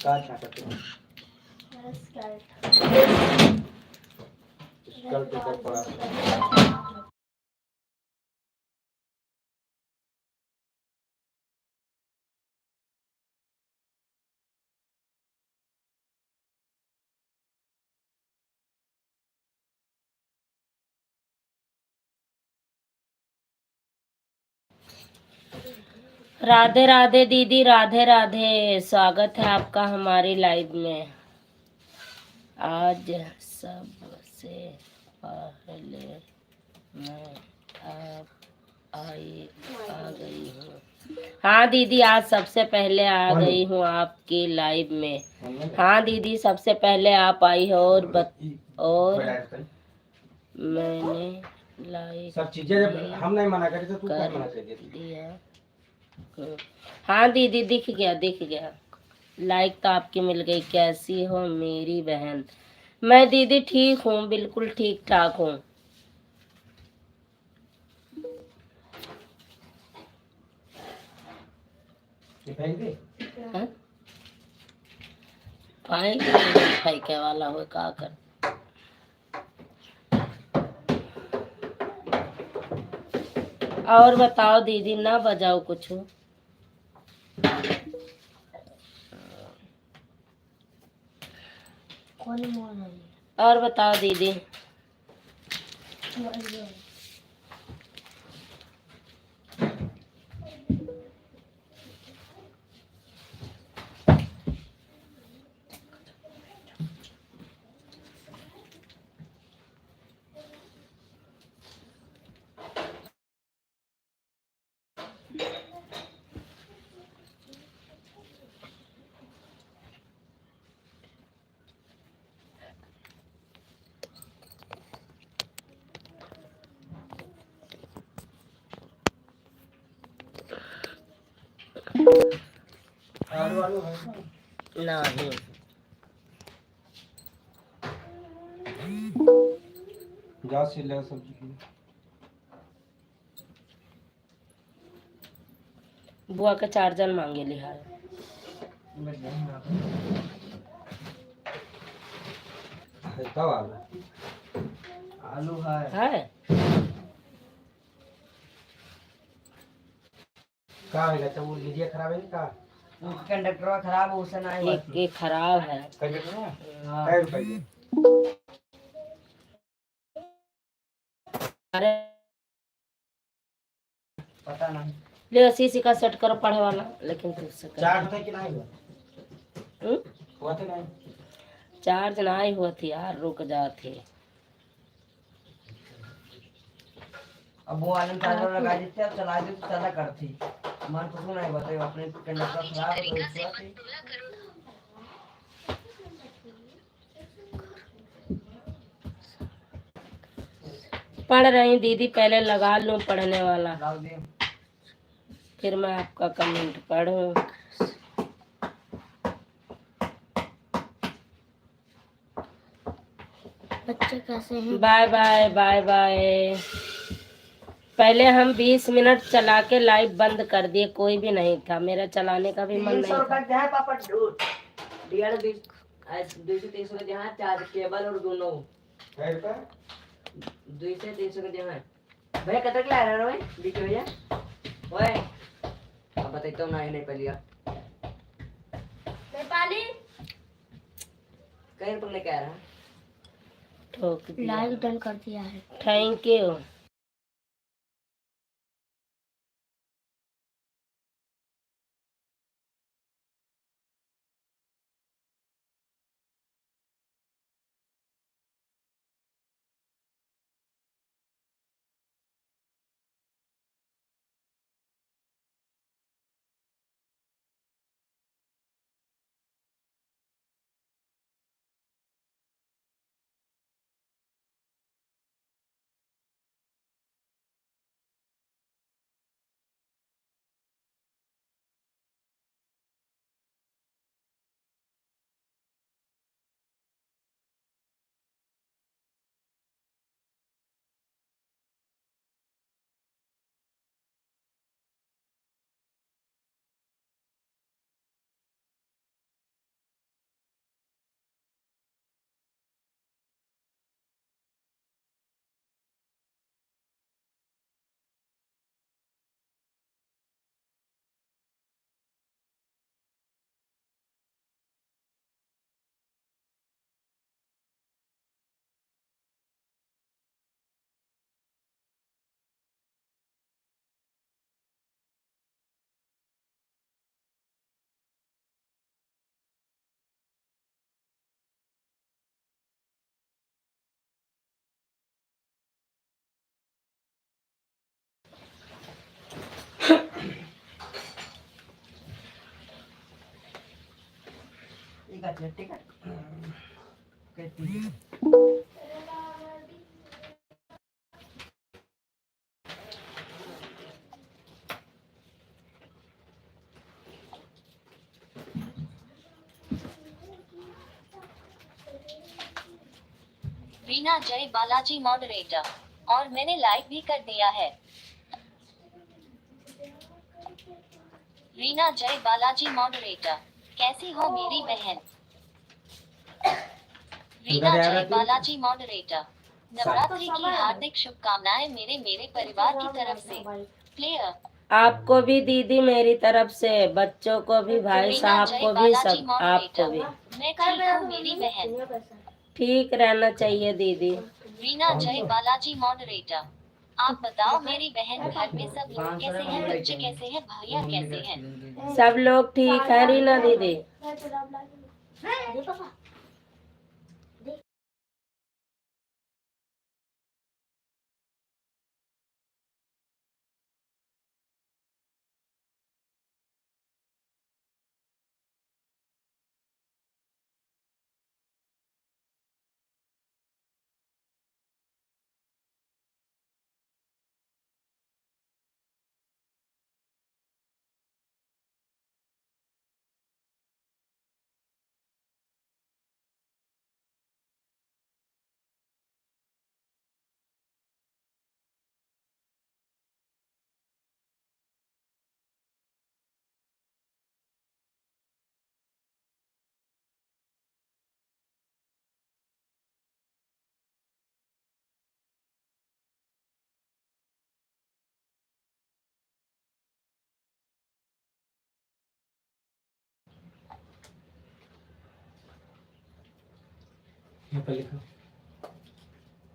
का छाटत है? स्कल्ट ऊपर पड़ा। राधे राधे दीदी, राधे राधे। स्वागत है आपका हमारी लाइव में। आज सबसे पहले मैं आ गई हूँ। हाँ दीदी, आज सबसे पहले आ गई हूँ आपकी लाइव में। हाँ दीदी, सबसे पहले आप आई हो और मैंने लाइक सब चीजें हम नहीं मना करे तो तू क्या मना कर दिया। हाँ दीदी, दिख गया। लाइक तो आपकी मिल गई। कैसी हो मेरी बहन? मैं दीदी ठीक हूँ, बिल्कुल ठीक ठाक हूँ। फेंके वाला हो का कर। और बताओ दीदी, ना बजाओ कुछ। और बताओ दीदी। नहीं, जा से ले सब्जी बुआ का चार्जर मांगे लिहाज। आलू है का है तो वो लीजिए खराब है का कंडक्टर खराब है उसे ना एक खराब है। कै रुपए अरे पता नहीं ले अस्सी का सेट करो पढ़े वाला, लेकिन तुझसे चार्ज था कि नहीं हुआ थे नहीं चार्ज नहीं हुआ थी यार, रुक जाते। अब वो आनंद चार्जर लगा देते अब चला दे तो चला करती मन कुछ नहीं बताइए अपने कंडक्टर खराब है तो पढ़ रही दीदी, पहले लगा लूं पढ़ने वाला, फिर मैं आपका कमेंट पढ़ूं। बच्चे कैसे हैं? Bye bye bye bye. पहले हम 20 मिनट चला के लाइव बंद कर दिए, कोई भी नहीं था, मेरा चलाने का भी मन नहीं था। पापा 200-300 का जहाँ चार्ज केबल और दोनों 200-300 का जहाँ भैया कतर के ला रहा है बीच भैया ओए अब बताइए नहीं पहले नेपाली कहीं पर लेके आ रहा ठोक दिया। लाइव डन कर दिया है। Thank you. अपने टिकट कितनी रीना जय बालाजी मॉडरेटर, और मैंने लाइक भी कर दिया है। रीना जय बालाजी मॉडरेटर, कैसी हो मेरी बहन? रीना जय बालाजी मॉडरेटर, नवरात्रि की हार्दिक शुभकामनाएं मेरे परिवार की तरफ से। प्लेयर आपको भी दीदी मेरी तरफ से, बच्चों को भी, भाई रीना साहब जय को भी, बालाजी सब आपको भी। मॉडरेटर, मैं ठीक हूँ मेरी बहन। ठीक रहना चाहिए दीदी। रीना जय बालाजी मॉडरेटर, आप बताओ मेरी बहन, घर में सब लोग कैसे हैं? बच्चे कैसे हैं? भैया कैसे हैं? सब लोग ठीक है रीना दीदी।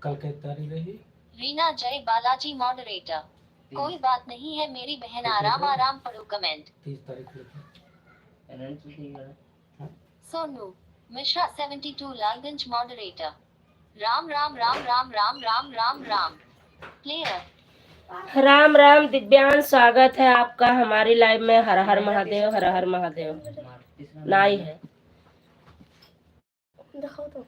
कल कितनी तारीख रही? रीना जय बालाजी मॉडरेटर, कोई बात नहीं है मेरी बहन, आराम आराम पढ़ो कमेंट। 30 तारीख लिखी। सोनू मिश्रा 72 लालगंज मॉडरेटर, राम राम राम राम राम राम राम राम। प्लेयर राम राम दिव्यांश, स्वागत है आपका हमारी लाइव में। हर हर महादेव, हर हर महादेव। नाई है दिखाओ तो।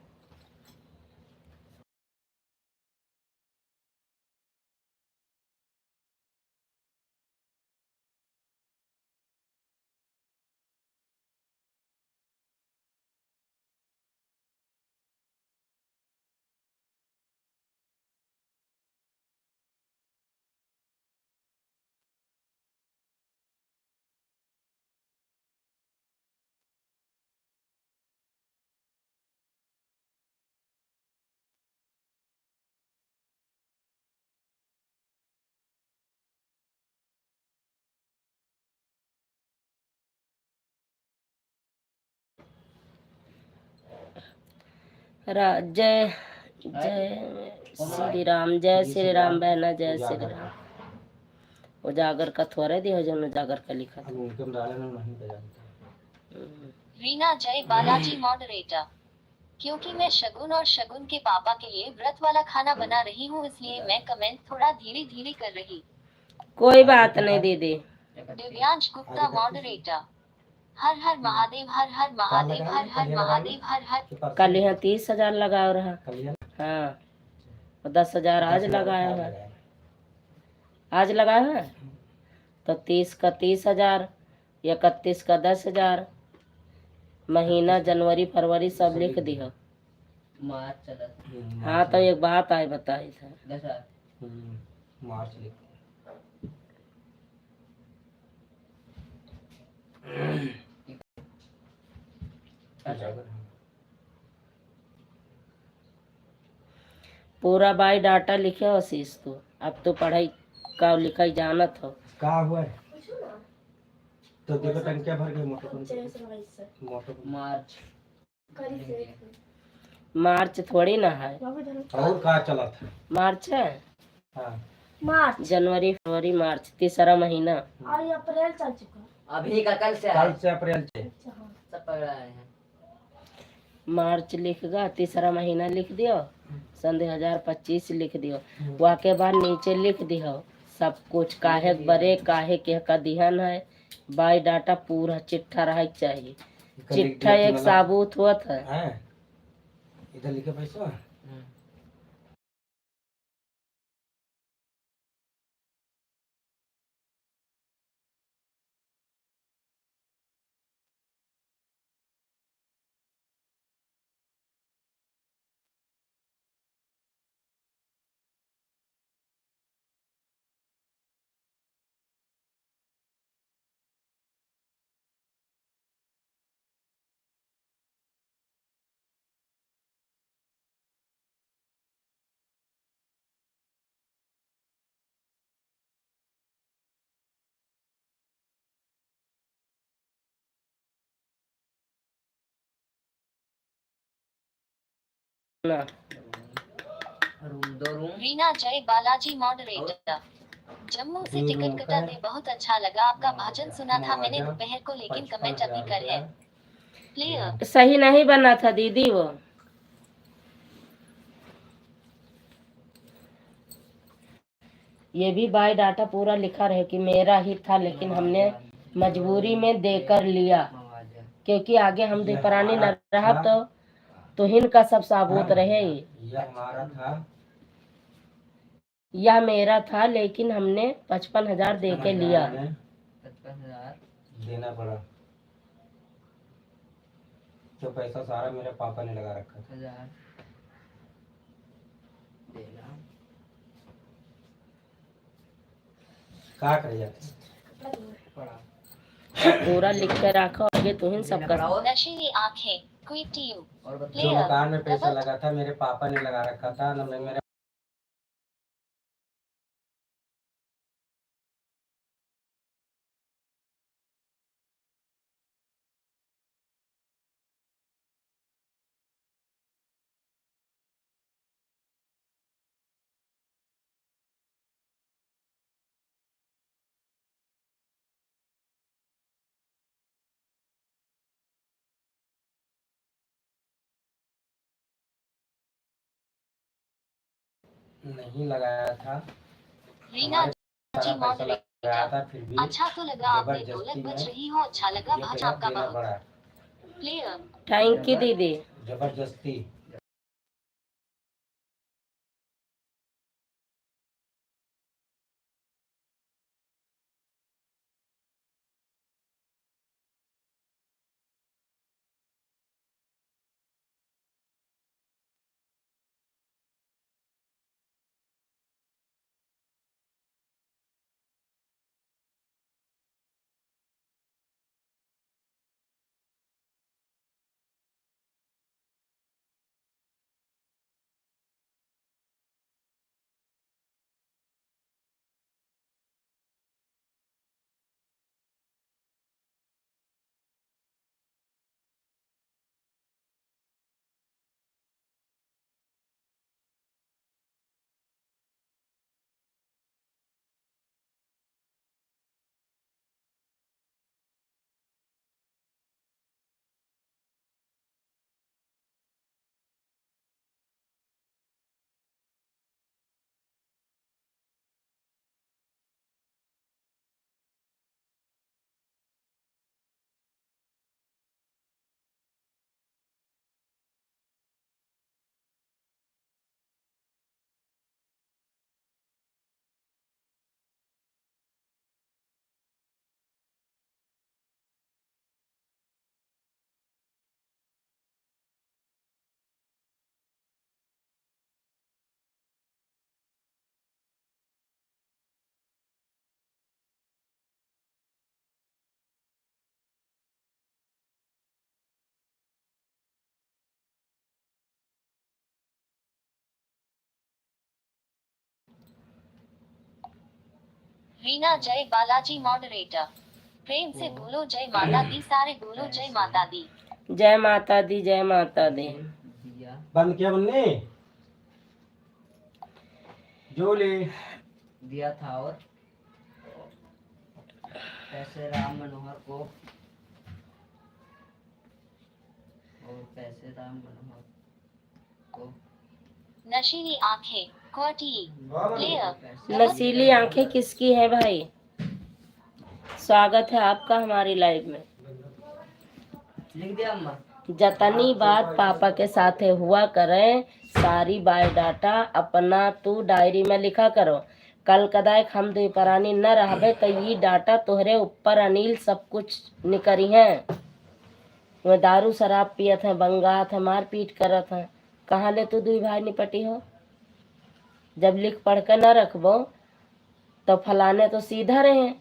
जय जय श्री राम, जय श्री राम बहना, जय श्री राम। उजागर का थोड़े दिया जो उजागर का लिखा अब उनके में डाले ना नहीं बजाते। रीना जय बालाजी मॉडरेटर, क्योंकि मैं शगुन और शगुन के पापा के लिए व्रत वाला खाना बना रही हूँ, इसलिए मैं कमेंट थोड़ा धीरे धीरे कर रही। कोई बात नहीं दीदी। दिव्यांश गुप्ता मॉडरेटर, हर हर महादेव, हर हर महादेव, हर हर महादेव, हर हर। कल यहाँ 30,000 लगाया रहा। कलिया हाँ, और 10,000 आज लगाया है। आज लगाया है तो 30 का 30,000, 31 का 10,000, महीना जनवरी फरवरी सब लिख दिया। मार्च चला हाँ तो एक बात आई बताई था। 10,000 मार्च लिख। पूरा बाई डाटा लिखे हो शीश तो, अब तो पढ़ाई का लिखाई जानत हो। का हुआ है? तो देखो टंकिया भर गई मोटर मार्च मार्च थोड़ी ना है। और का चला था? मार्च है। हाँ मार्च जनवरी फरवरी मार्च, तीसरा महीना। और ये अप्रैल चल चुका। अभी का कल से कल है, से अप्रैल से। सब पकड़ा है। मार्च लिखगा, तीसरा महीना लिख दियो, सन 2025 लिख दियो। वहाँ के बाद नीचे लिख दियो सब कुछ, काहे बरे काहे के का दिहन है। बाई डाटा पूरा चिट्ठा रह चाहिए। चिट्ठा एक साबुत हुआ था। है इधर लिखे पैसा। ना दो रूम। रीना जय बालाजी मॉडरेटर। जम्मू से टिकट कटा दे, बहुत अच्छा लगा आपका भाषण सुना था मैंने दोपहर को, लेकिन कमेंट अभी कर है प्लेयर। सही नहीं बना था दीदी वो। ये भी बाय डाटा पूरा लिखा रहे कि मेरा ही था, लेकिन हमने मजबूरी में देकर लिया, क्योंकि आगे हम दीपरानी न रहा तो हिन का सब साबुत रहे। यह हमारा था, यह मेरा था, लेकिन हमने 55,000 दे के लिया। 55,000 देना पड़ा, जो पैसा सारा मेरे पापा ने लगा रखा था। 1000 देना क्या कर जाते पड़ा। पूरा लिख के रखो, आगे तो हिन सबका। नशीली आंखें क्विक टीम और जो बताओ मकान में पैसा लगा था मेरे पापा ने लगा रखा था ना, मेरे नहीं लगाया था। रीना जी सारा पैसा लगाया था, मॉडरेटर। फिर भी अच्छा तो लगा, आपने ढोलक बज रही हो, अच्छा लगा ये भाज पैसा आपका देना बहुत पड़ा, प्लेयर। थैंक यू दीदी। जबरदस्ती। रीना जय बालाजी मॉडरेटर। प्रेम से बोलो जय माता दी, सारे बोलो जय माता दी। जय माता दी, जय माता दी। दिया बंद किया बनने जो ले दिया था। और पैसे राम मनोहर को, और पैसे राम मनोहर को। नशीली आंखें क्वाटी प्लेयर। नशीली आंखें किसकी है भाई? स्वागत है आपका हमारी लाइव में। लिख दिया अम्मा। जतनी बात पापा के साथ हुआ करें सारी बायोडाटा अपना तू डायरी में लिखा करो। कल कदाए हम दुपरानी न रहबे तो ये डाटा तोहरे ऊपर अनिल सब कुछ निकरी है। वो दारू शराब पियत है, बंगात है, मार पीट करत है। कहाँ ले तू दुई भाई निपटी हो? जब लिख पढ़ के न रखबो तो फलाने तो सीधा रहे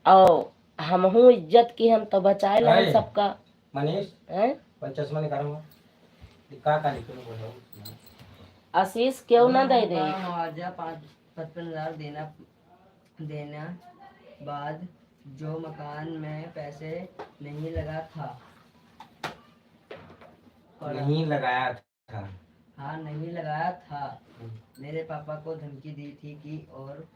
और हमहू इज्जत की हम तो बचाए लाए सबका। मनीष हैं? चश्मा निकालूंगा का लिखो बोलो। आशीष क्यों ना दे दे? मुआवजा 55,000 देना बाद जो मकान में पैसे नहीं लगा था। नहीं लगाया था। हाँ नहीं लगाया था। मेरे पापा को धमकी दी थी कि और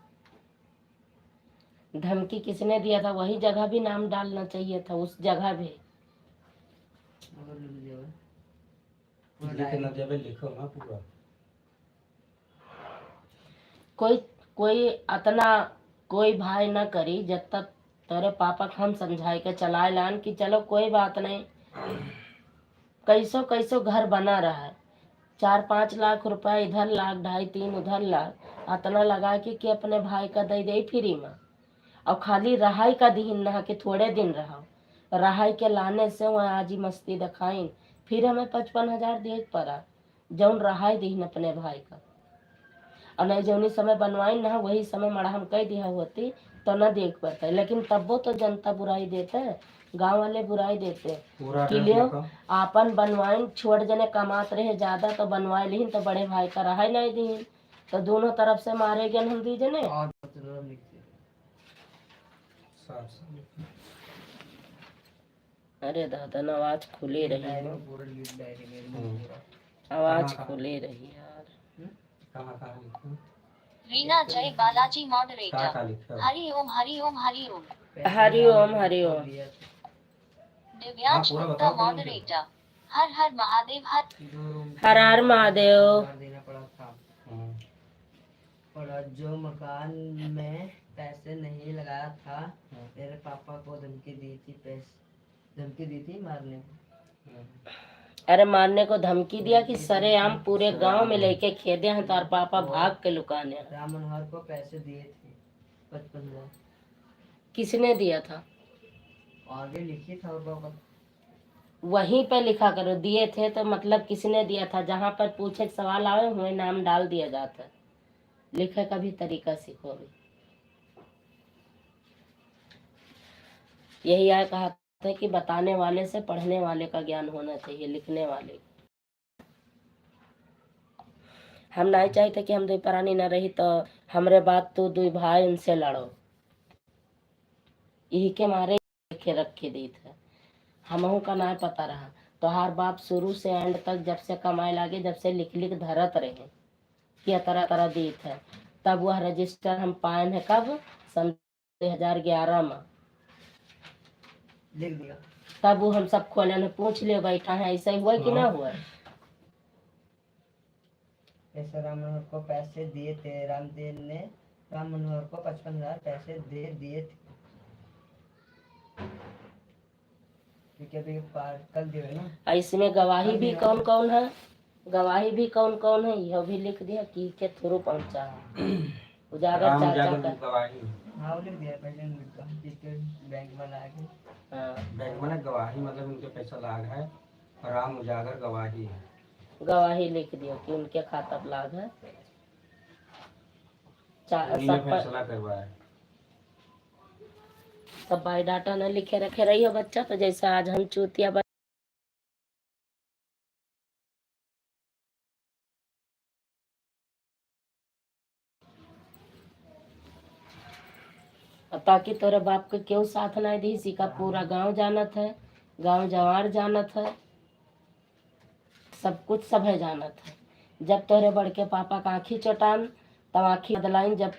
धमकी किसने दिया था? वही जगह भी नाम डालना चाहिए था, उस जगह भी। लिखो ना पूरा। कोई अतना कोई भाई न करी जब तक तेरे पापा को हम समझाए के चलाए लान कि चलो कोई बात नहीं, कैसो कैसो घर बना रहा है। 4-5 लाख रुपए इधर लाख, 2.5-3 उधर लाख, अतना लगा कि अपने भाई का दे दे फ्री में। और खाली रहाई का दीन ना कि थोड़े दिन रहा, रहाई के लाने से वह आजी मस्ती दिखाई। फिर हमें 55,000 दे पड़ा जौन रहाई दीन अपने भाई का। और नहीं जौनी समय बनवाई ना वही समय मड़ा हम कह दिया होती तो न देख पाते। लेकिन तब तो जनता बुराई देते, गांव वाले बुराई देते कि लियो आपन बनवाइन छोड़ जने कमात रहे ज्यादा तो बनवाए ली तो बड़े भाई का रहाई नहीं दी तो दोनों तरफ से मारे गए हम दी जने। अरे दादा आवाज खुली रही है, आवाज खुली रही यार। रीना जय बालाजी मॉडरेटर। हरि ओम हरि ओम हरि ओम। हरि ओम हरि ओम। दिव्यांश गुप्ता मॉडरेटर। हर हर महादेव। हर हर महादेव। देना पड़ा था। और जो मकान में पैसे नहीं लगाया था मेरे पापा को धमकी दी थी मारने को। अरे मारने को धमकी दिया कि सरेआम पूरे गांव में लेके खेदे हैं तार पापा भाग के लुकाने। राम मनोहर को पैसे दिए थे 55,000। किसने दिया था? आगे लिखी था और वहीं पे लिखा करो दिए थे तो मतलब किसने दिया था। जहाँ पर पूछे सवाल आए हुए नाम डाल दिया जाता है। लिखे का भी तरीका सीखो भी। यही आया कहा था कि बताने वाले से पढ़ने वाले का ज्ञान होना चाहिए, लिखने वाले। हम नहीं चाहते कि हम दुई परानी न रही तो हमरे बात तू दुई भाई उनसे लड़ो, यही के मारे लिखे रखे दी थे। हमहू का ना पता रहा तो हर बाप शुरू से एंड तक जब से कमाए लागे जब से लिख लिख धरत रहे कि तरह तरह दी थे। तब वह रजिस्टर हम पाए हैं कब? सन 2011 में लिख दिया। तब वो हम सब खोले ने पूछ लियो बैठा है ऐसा ही हुआ कि ना हुआ। ऐसे राम मनोहर को पैसे दिए थे। रामदेव ने राम मनोहर को 55,000 पैसे दे दिए थे। कल दिए ना। इसमें गवाही भी कौन कौन है? गवाही भी कौन कौन है यह भी लिख दिया कि के थ्रू पहुंचा है। उजागर चाचा का गवाही। हाँ लिख दिया पहले बैंक में लाके। बैंक में गवाही मतलब उनके पैसा लाग है। राम उजागर गवाही है। गवाही लिख दिया कि उनके खाता पर लाग है। फैसला करवाया। सब बायोडाटा न लिखे रखे रही हो बच्चा तो जैसा आज हम चूतिया ताकि तोरे बाप के क्यों साथ नहीं दी। इसी का पूरा गांव जानत है, गांव जवार जानत है, सब कुछ सब है जानत है। जब तोरे बड़के पापा का आँखी चटान तब आँखी बदलाइन। जब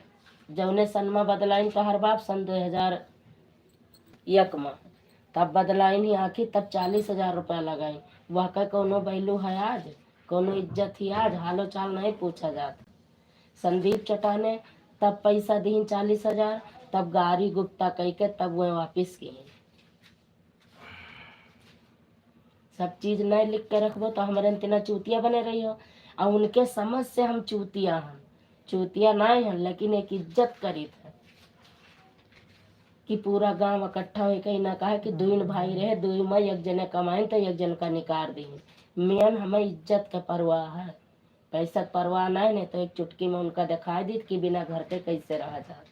जौने सन में बदलाइन तो हर बाप सन 2001 में तब बदलाइन ही आँखी तब 40,000 रुपया लगाई। वह का कोनो वैल्यू है आज, कोनो इज्जत ही आज, हालो चाल नहीं पूछा जाता। संदीप चटाने तब पैसा दी 40,000 तब गाड़ी गुप्ता कह के तब वह वापिस किए। सब चीज नहीं लिख के रखबो तो हमारे इतना चूतिया बने रही हो। और उनके समझ से हम चूतिया हैं, चूतिया नहीं हैं, लेकिन एक इज्जत करी थे कि पूरा गांव इकट्ठा हो कहीं ना कहा कि दुइन भाई रहे, दुई में एक जने कमाए तो एक जन का निकाल दी। मेन हमें इज्जत का परवाह है, पैसा का परवाह नहीं तो एक चुटकी में उनका दिखाई दी कि बिना घर के कैसे रहा जाता।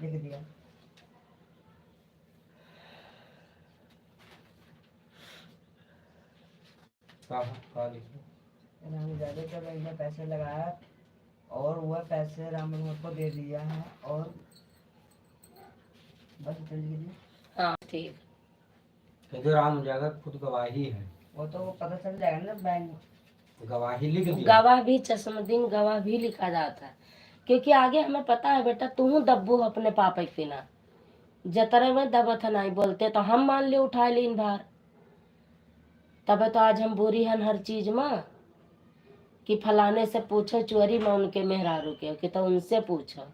लिख दिया। राम जादे का बैंक में पैसे लगाया और वह पैसे राम मनोहर को दे दिया है और बस चल लीजिए। हाँ ठीक, कहते राम जाकर खुद गवाही है, वो तो पता चल जाएगा ना, बैंक गवाही लिख दिया। गवाह भी चश्मदीन गवाह भी लिखा जाता है, क्योंकि आगे हमें पता है बेटा तू दब्बू अपने पापा के ना जतरे में दबत है नहीं बोलते तो हम मान ले उठा लीन भार, तब तो आज हम बुरी हन हर चीज में कि फलाने से पूछो चोरी में उनके मेहरारू के कि तो उनसे पूछो।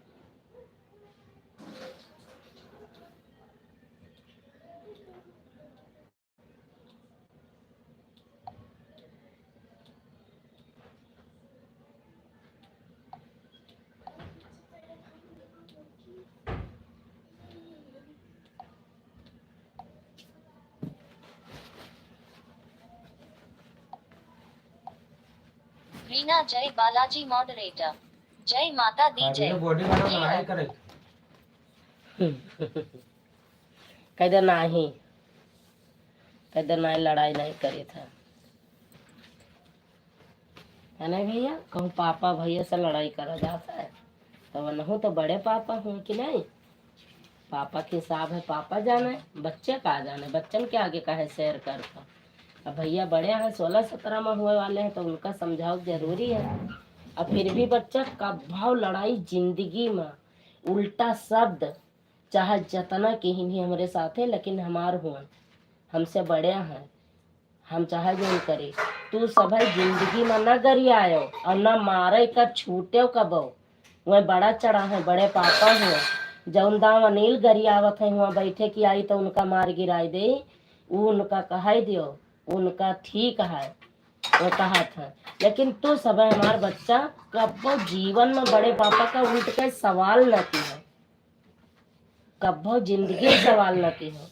रीना जय बालाजी मॉडरेटर। जय माता दी जय। बॉडी वाला लड़ाई करे कहते नहीं, कहते नहीं लड़ाई नहीं करे था, है ना भैया। कहूँ पापा भैया से लड़ाई करा जाता है तो नहीं तो बड़े पापा हूँ कि नहीं, पापा के हिसाब है पापा जाने, बच्चे का जाने, बच्चन के आगे का है शेयर करता। अब भैया बड़े हैं 16-17 में हुए वाले हैं तो उनका समझाओ जरूरी है। अब फिर भी बच्चा का भाव लड़ाई जिंदगी में उल्टा शब्द चाहे जतना के ही हमारे साथ है, लेकिन हमार हुआ हमसे बड़े हैं, हम चाहे जो करे तू सब जिंदगी में न गरियायो और न मारे का छूटे कबो। वह बड़ा चढ़ा है, बड़े पापा हुए जौन दाम अनिल गरियावत है वहाँ बैठे की आई तो उनका मार गिराई दे, वो उनका कहा दियो उनका ठीक है वो कहा था। लेकिन तू सब हमारा बच्चा कब्बो जीवन में बड़े पापा का उल्ट के सवाल न की है, कब्बो जिंदगी सवाल न की हो,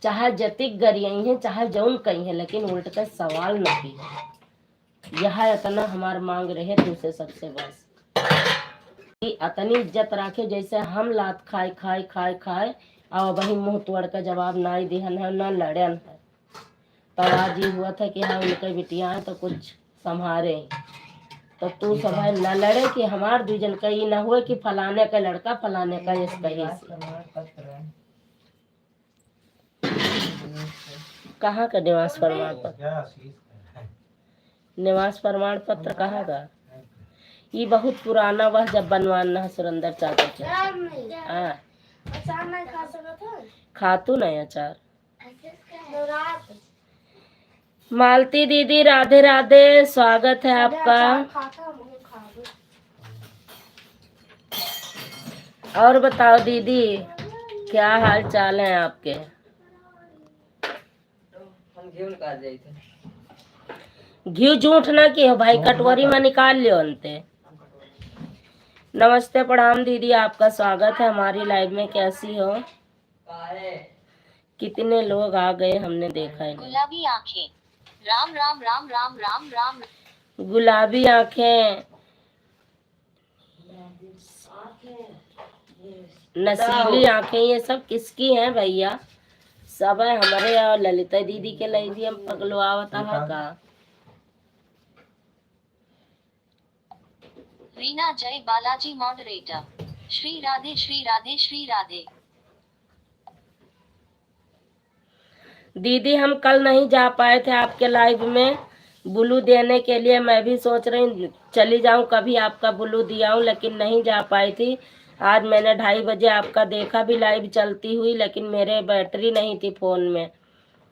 चाहे जतिक गरियाई है चाहे जौन कही है, लेकिन उल्ट के सवाल न की है। यह इतना हमार मांग रहे तुझसे सबसे बस कि इतनी इज्जत रखे जैसे हम लात खाए खाए खाए खाए और वही मुंह तोड़ का जवाब ना ही दिहन है न लड़न है। तो आज ये हुआ था कि हाँ उनके बिटिया है तो कुछ संभारे, तो तू सब न लड़े कि हमार दूजन का ये न हुए कि फलाने का लड़का फलाने का इस कहीं कहाँ का निवास प्रमाण पत्र, निवास प्रमाण पत्र कहाँ का? ये बहुत पुराना वह जब बनवाना है सुरेंद्र चाचा के। अचार नहीं खा सकत है, खातू नहीं अचार। मालती दीदी राधे राधे, स्वागत है आपका। और बताओ दीदी क्या हाल चाल है आपके? हम घी निकाल जाए थे। घी झूठ ना की हो भाई, कटोरी में निकाल लियो अंते। नमस्ते प्रणाम दीदी, आपका स्वागत है हमारी लाइव में, कैसी हो? कितने लोग आ गए हमने देखा है। गुलाबी आंखें। राम राम राम राम राम राम। गुलाबी आंखें, नसीली आंखें, ये सब किसकी हैं भैया? सब है हमारे और ललिता दीदी के लिए भी हम पगलवावता है का। रीना जय बालाजी मॉडरेटर। श्री राधे श्री राधे श्री राधे। दीदी हम कल नहीं जा पाए थे आपके लाइव में ब्लू देने के लिए, मैं भी सोच रही चली जाऊं कभी आपका ब्लू दिया हूं, लेकिन नहीं जा पाई थी। आज मैंने 2:30 बजे आपका देखा भी लाइव चलती हुई, लेकिन मेरे बैटरी नहीं थी फोन में,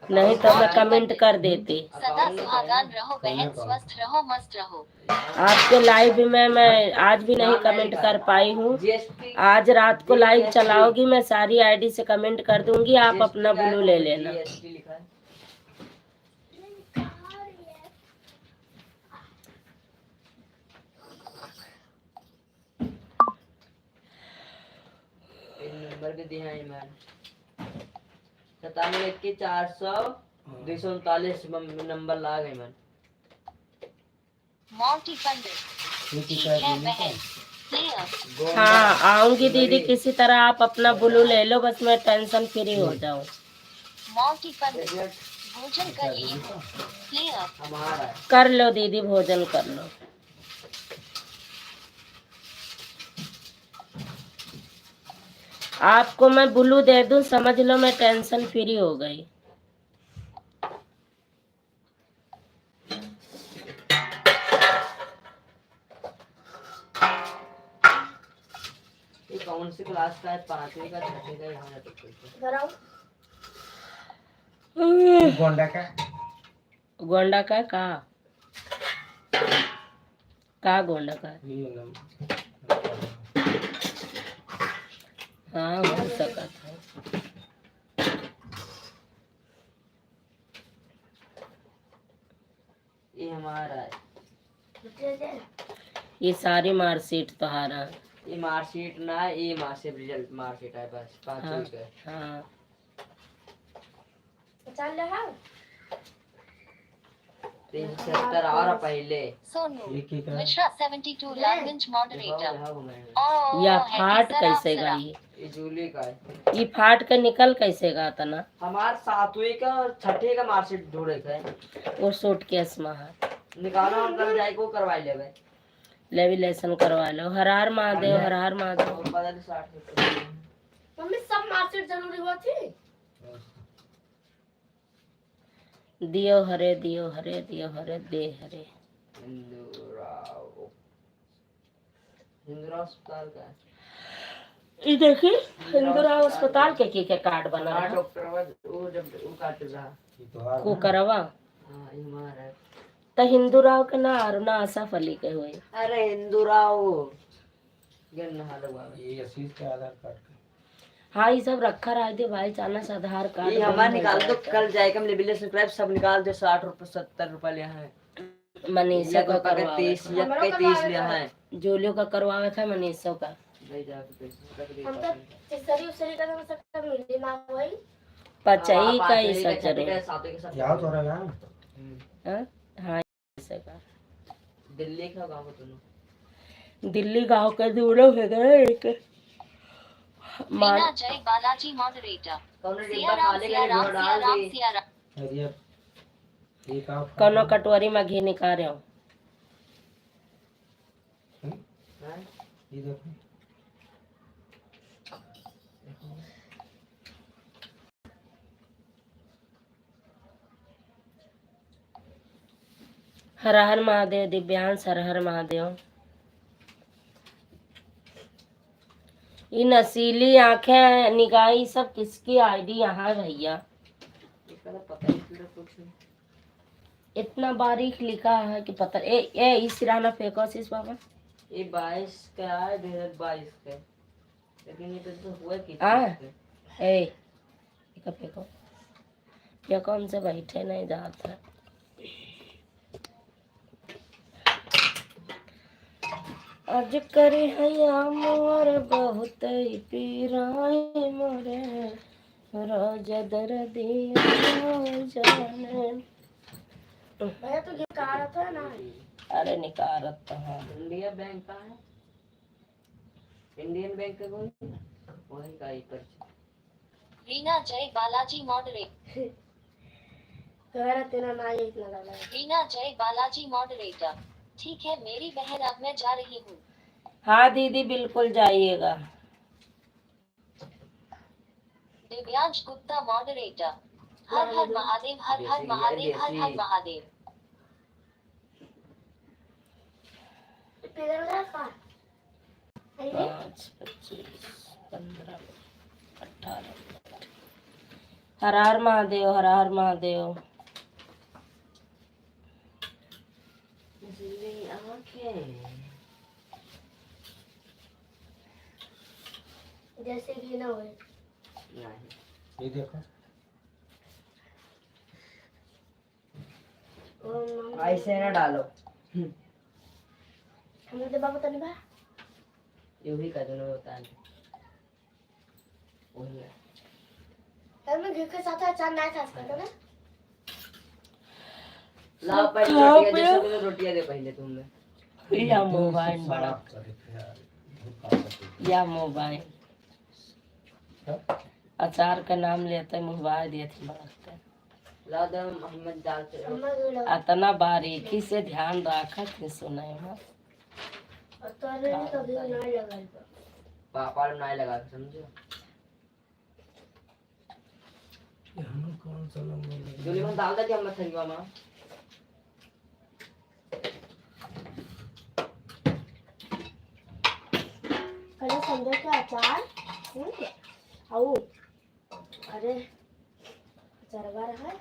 नहीं तो मैं कमेंट कर देती। सदा सुहागान रहो बहन, स्वस्थ रहो, मस्त रहो। आपके लाइव में मैं आज भी नहीं कमेंट कर पाई हूँ। जीएसटी आज रात को लाइव चलाओगी, मैं सारी आईडी से कमेंट कर दूंगी, आप अपना ब्लू ले लेना। जीएसटी लिखा है। पिन नंबर भी दिया है मैम 97 400 239 नंबर ला गए मैम। मॉन्टी पंडित ठीक है बहन, क्लियर। हाँ आऊंगी दीदी, किसी तरह आप अपना ब्लू ले लो, बस मैं टेंशन फ्री हो जाऊँ। मॉन्टी पंडित भोजन कर लिए हो, क्लियर। हमारा है। कर लो दीदी, भोजन कर लो। आपको मैं ब्लू दे दूं, समझ लो मैं टेंशन फ्री हो गई। ये कौन सी क्लास का है? 5वीं का 6वीं का? यहाँ तक कराओ। गोंडा का गोंडा का का गोंडा का? हाँ हो सका था। ये हमारा है। ये सारी मार्कशीट तुम्हारा। ये मार्कशीट ना है, ये मार्कशीट रिजल्ट मार्कशीट है बस 5वीं का। हाँ चल रहा 370 और पहले सोनू एक ही का मिश्रा 72 लैंग्वेज मॉडरेटर। या फाट कैसे गई? ये जूली का है। ये फाट के निकल कैसे गा तना? हमार 7वीं का और 6ठी का मार्कशीट ढूंढे थे। वो सूटकेस में है, निकालो हम कल जाए को करवाई लेवे। लेविलेशन करवा लो। हर हर महादेव, हर हर महादेव। और बदल 60 मम्मी सब मार्कशीट जरूरी हुआ थी। दियो हरे, दियो हरे, दियो हरे, दे हरे। हिंदुराव अस्पताल का है। ये देखिए हिंदुराव अस्पताल के कार्ड बना हाँ रहा डॉक्टर वो जब वो काट रहा। को करवा। हाँ ये हमारा है। तो हिंदुराव के ना अरुणा आसफ अली के हुए। अरे हिंदुराव गन्ना हलवा ये असीस का आधार कार्ड का। हाँ ये सब रखा रहा है भाई, चानस आधार कार्ड ये हमारा निकाल दो, कल जाएगा हम लेबिले सब्सक्राइब सब निकाल दो। 60 रुपए 70 रुपए लिया है। मनीषा का का करवावे 30 या 30 लिया है। जोलियो का करवावे था, मनीषा का। ले जाके पैसे रख दे। हम तो तिसरी उसरी का हम सब मिली ना वही। पचाई का ही सचरे। याद हो रहा है हाँ ऐसे का। दिल्ली का गांव तुम। दिल्ली गांव का दूर है एक। मीना जय बालाजी मॉडरेटर। कौन डिब्बा सिया राम, खाली सिया का राम, जो सिया डाल राम, दे। सिया राम। अरे ये का कौनो कटोरी में घी निकाल रहे हो। हैं? ये देखो हर हर महादेव। दिव्यांश हर हर महादेव। ये नसीली आंखें, निगाही सब किसकी आईडी यहाँ भैया? इसका पता नहीं चल कुछ। इतना बारीक लिखा है कि पता ए इस सिराना फेंको इस बाबा। ये 22 का है 2022 का। लेकिन ये तो हुआ कि ए इका फेंको या कौन से बैठे नहीं जाता। आज करे हया मोर बहुत ही पीराए मोरे रोज दर्दी जाने। भैया तो ये कार था ना। अरे निकारत तो है। इंडिया बैंक का है। इंडियन बैंक का कौन? वही का ही पर। रीना जय बालाजी मॉडरेटर। तुम्हारा तेरा ना ये इतना लगा। रीना जय बालाजी मॉडरेटर। ठीक है मेरी बहन, अब मैं जा रही हूँ। हाँ दीदी बिल्कुल जाइएगा। दिव्यांश गुप्ता मॉडरेटर। हर हर महादेव, हर हर महादेव, हर हर महादेव। 5, 25, 15, 18। हर हर महादेव, हर हर महादेव। नसीली आंखें। जैसे कि ना हुए नहीं ये देखो ऐसे ना डालो। हमने तो बाबू तो नहीं बा यू ही कर दो होता है वही है। तब मैं घर के साथ अचार नहीं खा सकता ना लाओ पहले रोटियां जैसे मैंने रोटियां दे पहले तुमने। या मोबाइल बड़ा, या मोबाइल अचार का नाम लेते मोबाइल दिए थे बड़ा। लाओ दे मोहम्मद दाल से अम्मा को लगा इतना बारीकी से ध्यान रखा थे सुने में। और तो अरे कभी नहीं लगा पापा ने नहीं लगा समझो। हम कौन सा नंबर जूली में दाल दा क्या मत थंगवा मां। अरे संजय का अचार आओ अरे अचार बार है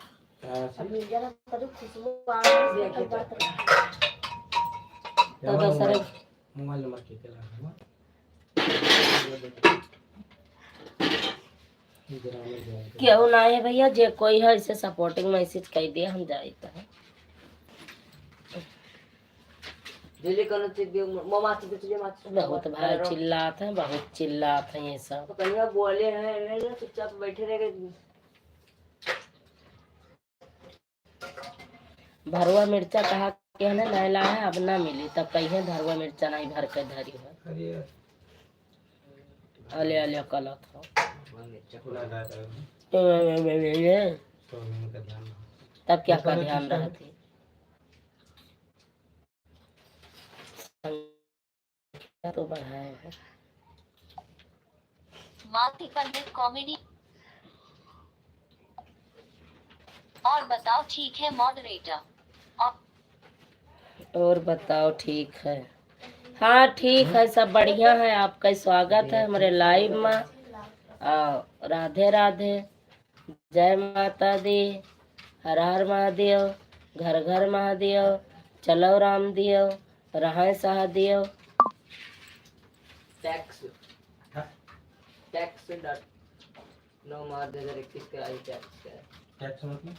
अभी जरा कदू खुशबू आ रही है बात तो दूसरे मोबाइल नंबर के ला क्यों ना है भैया, जे कोई है इसे सपोर्टिंग मैसेज कर दिया हम जाएगा। जूली कौन सी भी मामा से तुझे मत बहुत भाई चिल्लाते हैं, बहुत चिल्लाते हैं ये सब। तो कन्या बोले हैं नहीं ना चुपचाप बैठे रह गए। भरुआ मिर्चा कहा के है ना नहीं लाया है, अब ना मिली तब कहीं भरुआ मिर्चा नहीं भर के धरी है। अरे अले अले कला था खुला था तब तो उनका ध्यान क्या का ध्यान रहा थी। तो बढ़ाए है मालती पंडित कॉमेडी। और बताओ ठीक है मॉडरेटर। और बताओ ठीक है। हाँ ठीक है, सब बढ़िया है। आपका स्वागत है हमारे लाइव में। राधे राधे, जय माता दी, हर हर महादेव, घर घर महादेव, चलो रामदेव, रहा सहदेव। टैक्स टैक्स डॉट नो मार 2021 के आई टैक्स है। टैक्स मतलब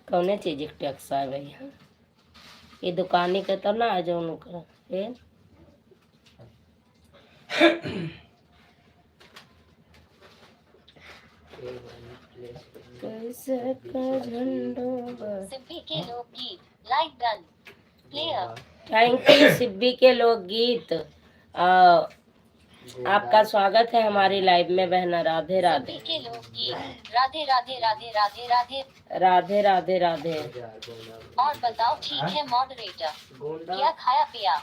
कौने चीज के टैक्स है भैया? ये दुकानी के तो ना जो उनका कैसे का झंडा। सिब्बी के लोकगीत like done player. Thank you Sibi के लोकगीत। आपका स्वागत है हमारी लाइव में बहना। राधे राधे। सिब्बी के लोकगीत राधे राधे राधे राधे राधे राधे राधे राधे। और बताओ ठीक है मॉडरेटर। क्या खाया पिया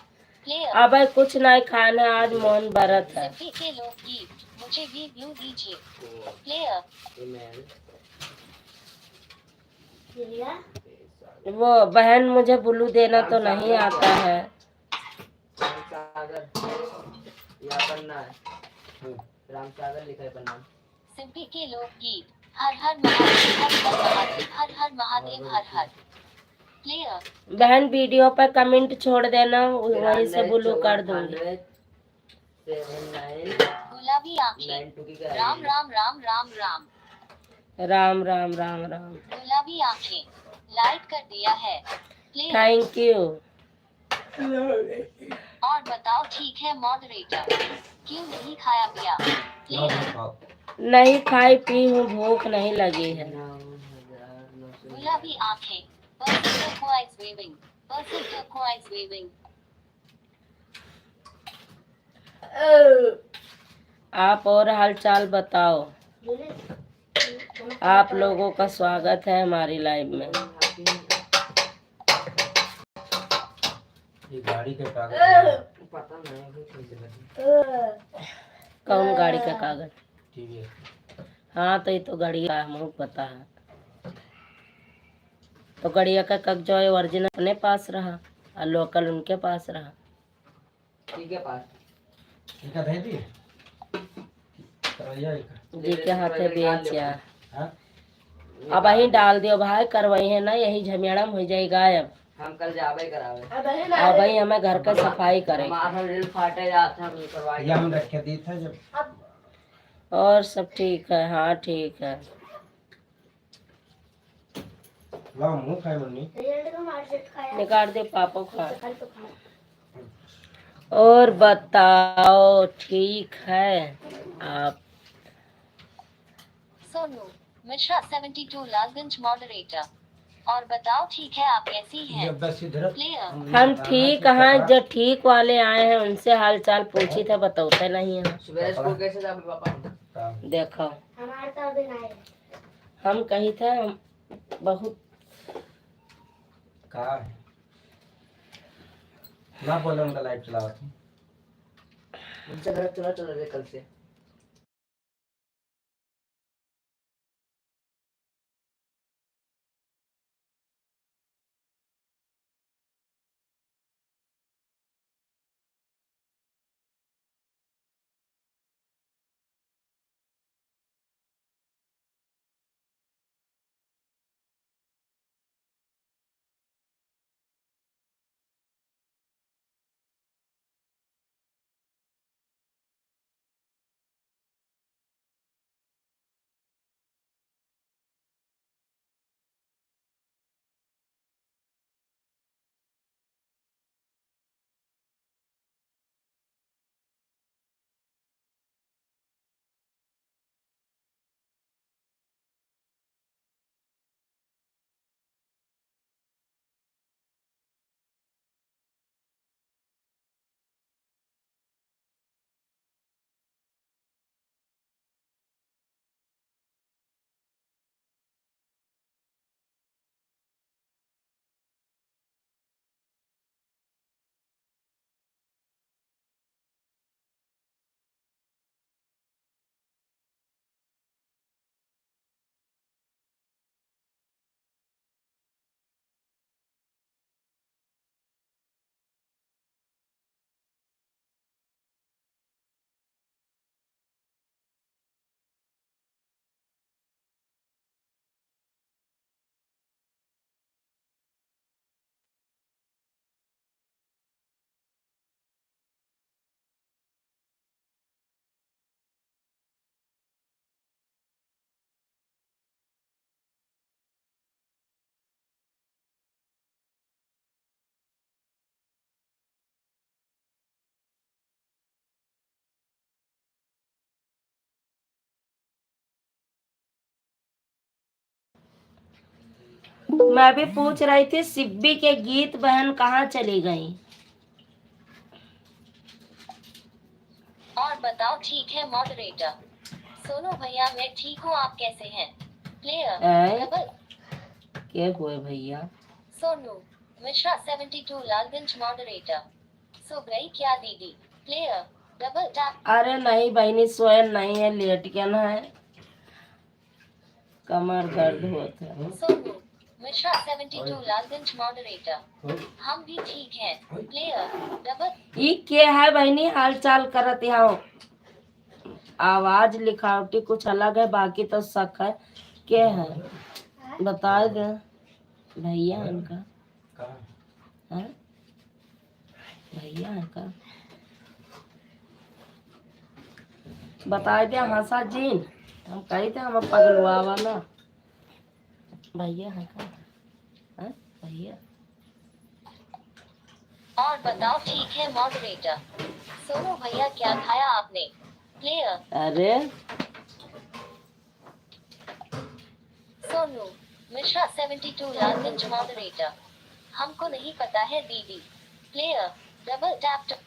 प्लेयर। अब कुछ नहीं खाना, आज मौन व्रत है। सिब्बी के लोकगीत मुझे भी व्यू दीजिए प्लेयर। वो बहन मुझे ब्लू देना तो नहीं आता है। रामसागर या पन्ना है। रामसागर लिखा है पन्ना। सिब्बी के लोकगीत हर हर महादेव हर हर महादेव हर हर महादेव हर हर प्लेयर। बहन वीडियो पर कमेंट छोड़ देना, वहीं से ब्लू कर दूंगी। 79 गुलाबी आंखें 92 की क्या राम राम राम राम राम। राम राम राम राम। गुलाबी आंखें लाइक कर दिया है प्लेयर। Thank you. और बताओ ठीक है मॉडरेटर। क्यों नहीं खाया पिया प्लेयर। नहीं खाई पी हूँ, भूख नहीं लगी है। गुलाबी आंखें person turquoise waving person turquoise waving। आप और हालचाल बताओ। आप लोगों का स्वागत है हमारी लाइव में। ये गाड़ी के कागज पता नहीं कौन गाड़ी का कागज? टीवीएस। हाँ तो ये तो गाड़ी का मुझे पता है। तो गाड़िया का कागज ओरिजिनल अपने पास रहा। और लोकल उनके पास रहा। ठीक है पास इनका दे दी करवैया एक जी के हाथे बेचा। हां अब वही डाल दियो भाई, करवाई है ना, यही झमेड़म हो जाए गायब। हम कल जावे करावे अब वही हमें घर का सफाई करे हमारा दिल फाटे जाता हम करवाई या हम रख के दी था जब और सब ठीक है। हाँ ठीक है। लाओ मुंह खाए मम्मी निकाल दे पापा खा। और बताओ ठीक है आप? सोनू मिश्रा 72 लालगंज मॉडरेटर। और बताओ ठीक है आप कैसी ये हैं? बस इधर प्लेयर हम ठीक हैं। जो ठीक वाले आए हैं उनसे हाल चाल पूछी थे, बताते नहीं है। सुबह स्कूल कैसे जावे पापा? देखो हमारे तो दिन आए हम कही थे, हम बहुत कहा है ना बोले उनका लाइव चलावा थी मुझसे घर चला चला दे कल से। मैं भी पूछ रही थी सिब्बी के गीत बहन कहाँ चली गई? और बताओ ठीक है मॉडरेटर। सोनू भैया मैं ठीक हूँ आप कैसे हैं? प्लेयर हैं? डबल क्या हुए भैया? सोनू मिश्रा 72 लालगंज मॉडरेटर। सो गई क्या दीदी? Player double tap. अरे नहीं बहनी, स्वयं नहीं है, लेट गया ना है, कमर दर्द होता है। सोनू मिश्रा 72 लालगंज मॉडरेटर। हम भी ठीक हैं। Player double. ये क्या है बहनी हाल चाल करत यहाँ? आवाज लिखावटी कुछ अलग है, बाकी तो शक है। क्या है बता दे भैया उनका? है भैया उनका बता दे। हंसा जीन हम कही थे हम पगलुआ ना भैया है का? है भैया? और बताओ ठीक है मॉडरेटर। सोनू भैया क्या खाया आपने? प्लेयर अरे सोनू मिश्रा 72 लालगंज मॉडरेटर। हमको नहीं पता है दीदी। Player double tap.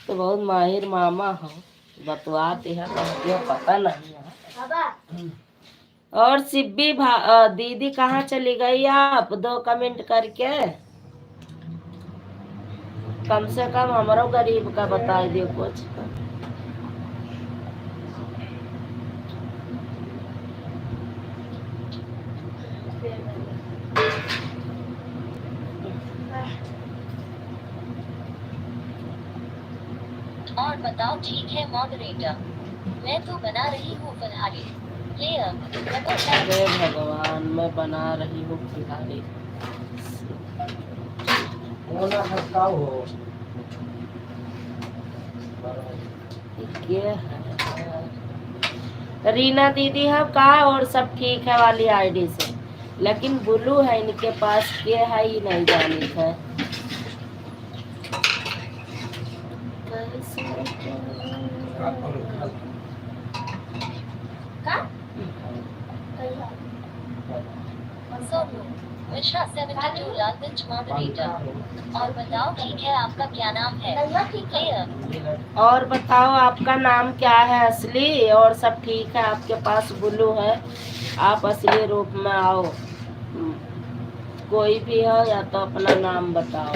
तो बहुत माहिर मामा हो, बतवाते हैं तो पता नहीं है। बाबा और सिब्बी दीदी कहाँ चली गई आप? 2 कमेंट करके कम से कम हमारो गरीब का बता दियो कुछ। और बताओ ठीक है मॉडरेटर, मैं तो बना रही हूँ फलहारी। Player double tap. हे भगवान, मैं बना रही हूँ फिलहाल। वो ना खसकाओ हो। ये है रीना दीदी है का, और सब ठीक है वाली आईडी से, लेकिन ब्लू है इनके पास, के है ही नहीं जानी है। सोनू मिश्रा 72 लालगंज मॉडरेटर, और बताओ ठीक है आपका क्या नाम है? प्लेयर और बताओ आपका नाम क्या है असली, और सब ठीक है आपके पास ब्लू है, आप असली रूप में आओ, कोई भी हो या तो अपना नाम बताओ।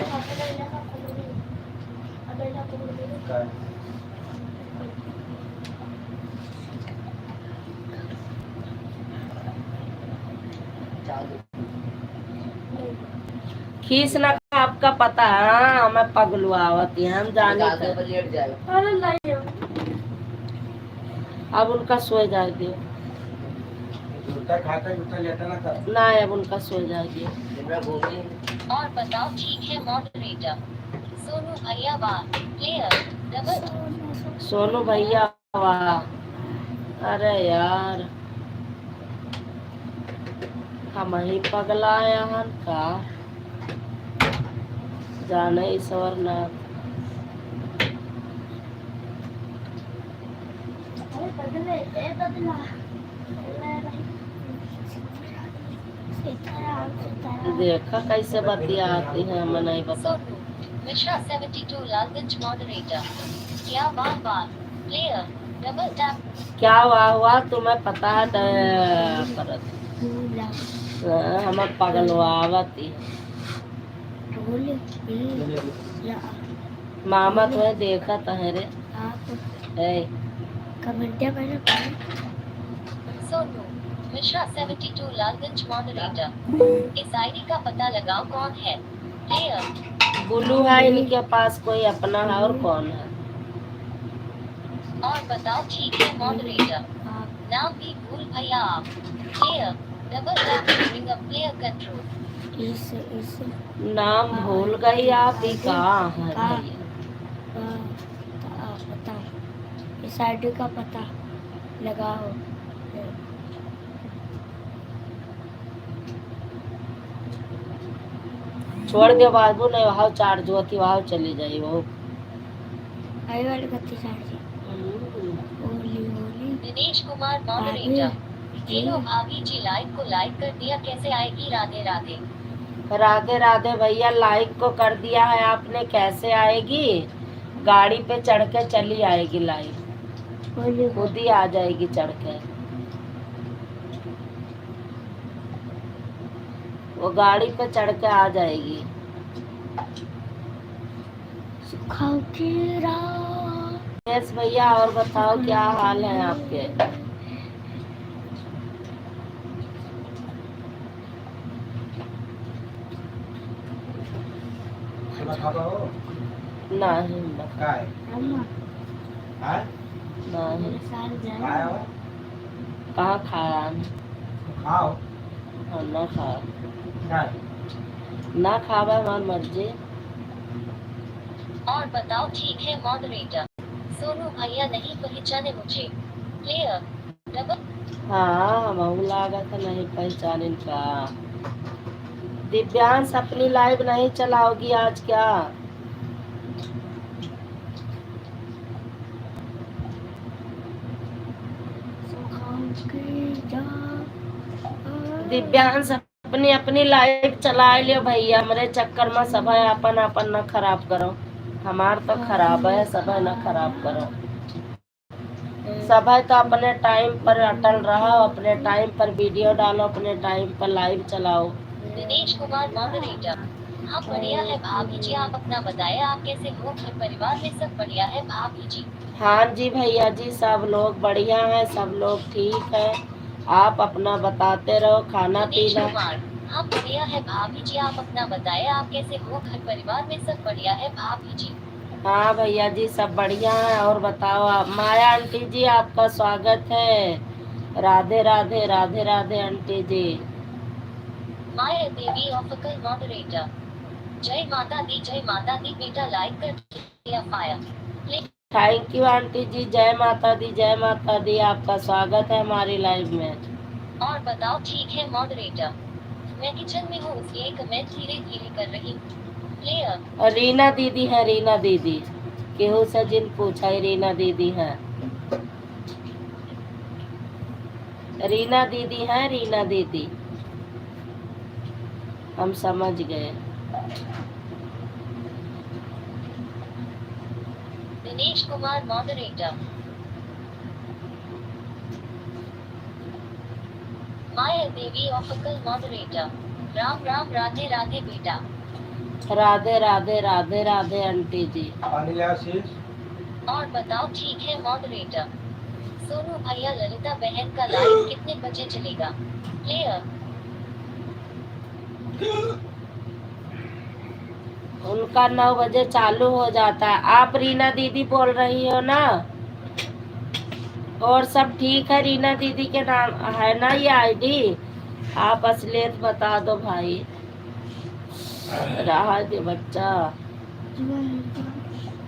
खींचना आपका पता है, हाँ हमें पगलुआवती है, हम जाने आगे पर लेट जाए। अब उनका सो जाए दियो जूता खाता जूता लेता ना कर। ना, अब उनका सो जाए दियो। जितना घूमी और बताओ ठीक है मॉडरेटर, सोनू भैया वाह। Player double. सोनू भैया वाह, अरे यार हम ही पगला हन का, जाने ईश्वर नाथ। देखा कैसे बतियाती है, हमें नहीं पता। सोनू मिश्रा 72 लालगंज मॉडरेटर, क्या वाह वाह। Player double tap. क्या वाह वाह, तुम्हें पता है करत हमें पगलवावती। मामा तुम्हें देखा तहरे सोनू मिश्रा 72 लालगंज मॉडरेटर, इस आईडी का पता लगाओ कौन है? प्लेयर बुलू है इनके पास, कोई अपना है और कौन है? और बताओ ठीक है मॉडरेटर, नाम भी भूल भैया आप। Player double tap to bring up player control. नाम भूल गई आप ही, कहाँ है भैया? इस आईडी का पता लगाओ। छोड़ दे बाबू, नहीं वहाँ चार्ज हुआ थी, वहाँ चली जाई वो। आई वाली बत्ती charge Holi Holi. Dinesh Kumar moderator, hello भाभी जी, लाइक को लाइक कर दिया, कैसे आएगी? राधे राधे। राधे राधे भैया, लाइक को कर दिया है आपने, कैसे आएगी? गाड़ी पे चढ़ के चली आएगी लाइव, खुद ही आ जाएगी चढ़ के। वो गाड़ी पे चढ़ के आ जाएगी। यस भैया, और बताओ क्या हाल है आपके? खाबा हो नहीं काय हां नहीं, खाया हो कहाँ खाया? खाओ हाँ, ना खाया, काय ना खावा, हमारी मर्जी। और बताओ ठीक है मॉडरेटर, सोनू भैया नहीं पहचाने मुझे। Player double. हाँ हम लागत नहीं पहचान इनका। दिव्यांश अपनी लाइव नहीं चलाओगी आज क्या? दिव्यांश अपनी अपनी लाइव चला लियो भैया, हमारे चक्कर में सब अपन अपन न खराब करो, हमार तो खराब है, सब न खराब करो। सब तो अपने टाइम पर अटल रहो, अपने टाइम पर वीडियो डालो, अपने टाइम पर लाइव चलाओ। दिनेश कुमार मॉडरेटर, हाँ बढ़िया है भाभी जी, आप अपना बताएं, आप कैसे हो? घर परिवार में सब बढ़िया है भाभी जी? हाँ जी भैया जी, सब लोग बढ़िया है, सब लोग ठीक है, आप अपना बताते रहो, खाना दिनेश पीना। कुमार, हाँ बढ़िया है भाभी जी, आप अपना बताएं, आप कैसे हो? घर परिवार में सब बढ़िया है भाभी जी? हाँ भैया जी सब बढ़िया है। और बताओ आप। माया आंटी जी आपका स्वागत है। राधे राधे राधे राधे आंटी जी। माया देवी ऑफिकल मॉडरेटर। जय माता दी बेटा लाइक कर दिया फायर। थैंक यू आंटी जी। जय माता दी जय माता दी। आपका स्वागत है हमारी लाइव में। और बताओ ठीक है मॉडरेटर। मैं किचन में हूँ इसलिए कमेंट धीरे धीरे कर रही हूँ। प्लेयर रीना दीदी है। रीना दीदी केहू से जिन पूछा ही रीना दीदी है। रीना दीदी है। रीना दीदी हम समझ गए। दिनेश कुमार मॉडरेटर। माया देवी ऑफिकल मॉडरेटर। राम राम राधे राधे बेटा। राधे राधे राधे राधे आंटी जी। अनिल आशीष और बताओ ठीक है मॉडरेटर। सोनू भैया ललिता बहन का लाइव कितने बजे चलेगा? प्लेयर उनका 9 बजे चालू हो जाता है। आप रीना दीदी बोल रही हो ना? और सब ठीक है। रीना दीदी के नाम है ना ये आईडी? आप असलियत बता दो भाई। रहा दे बच्चा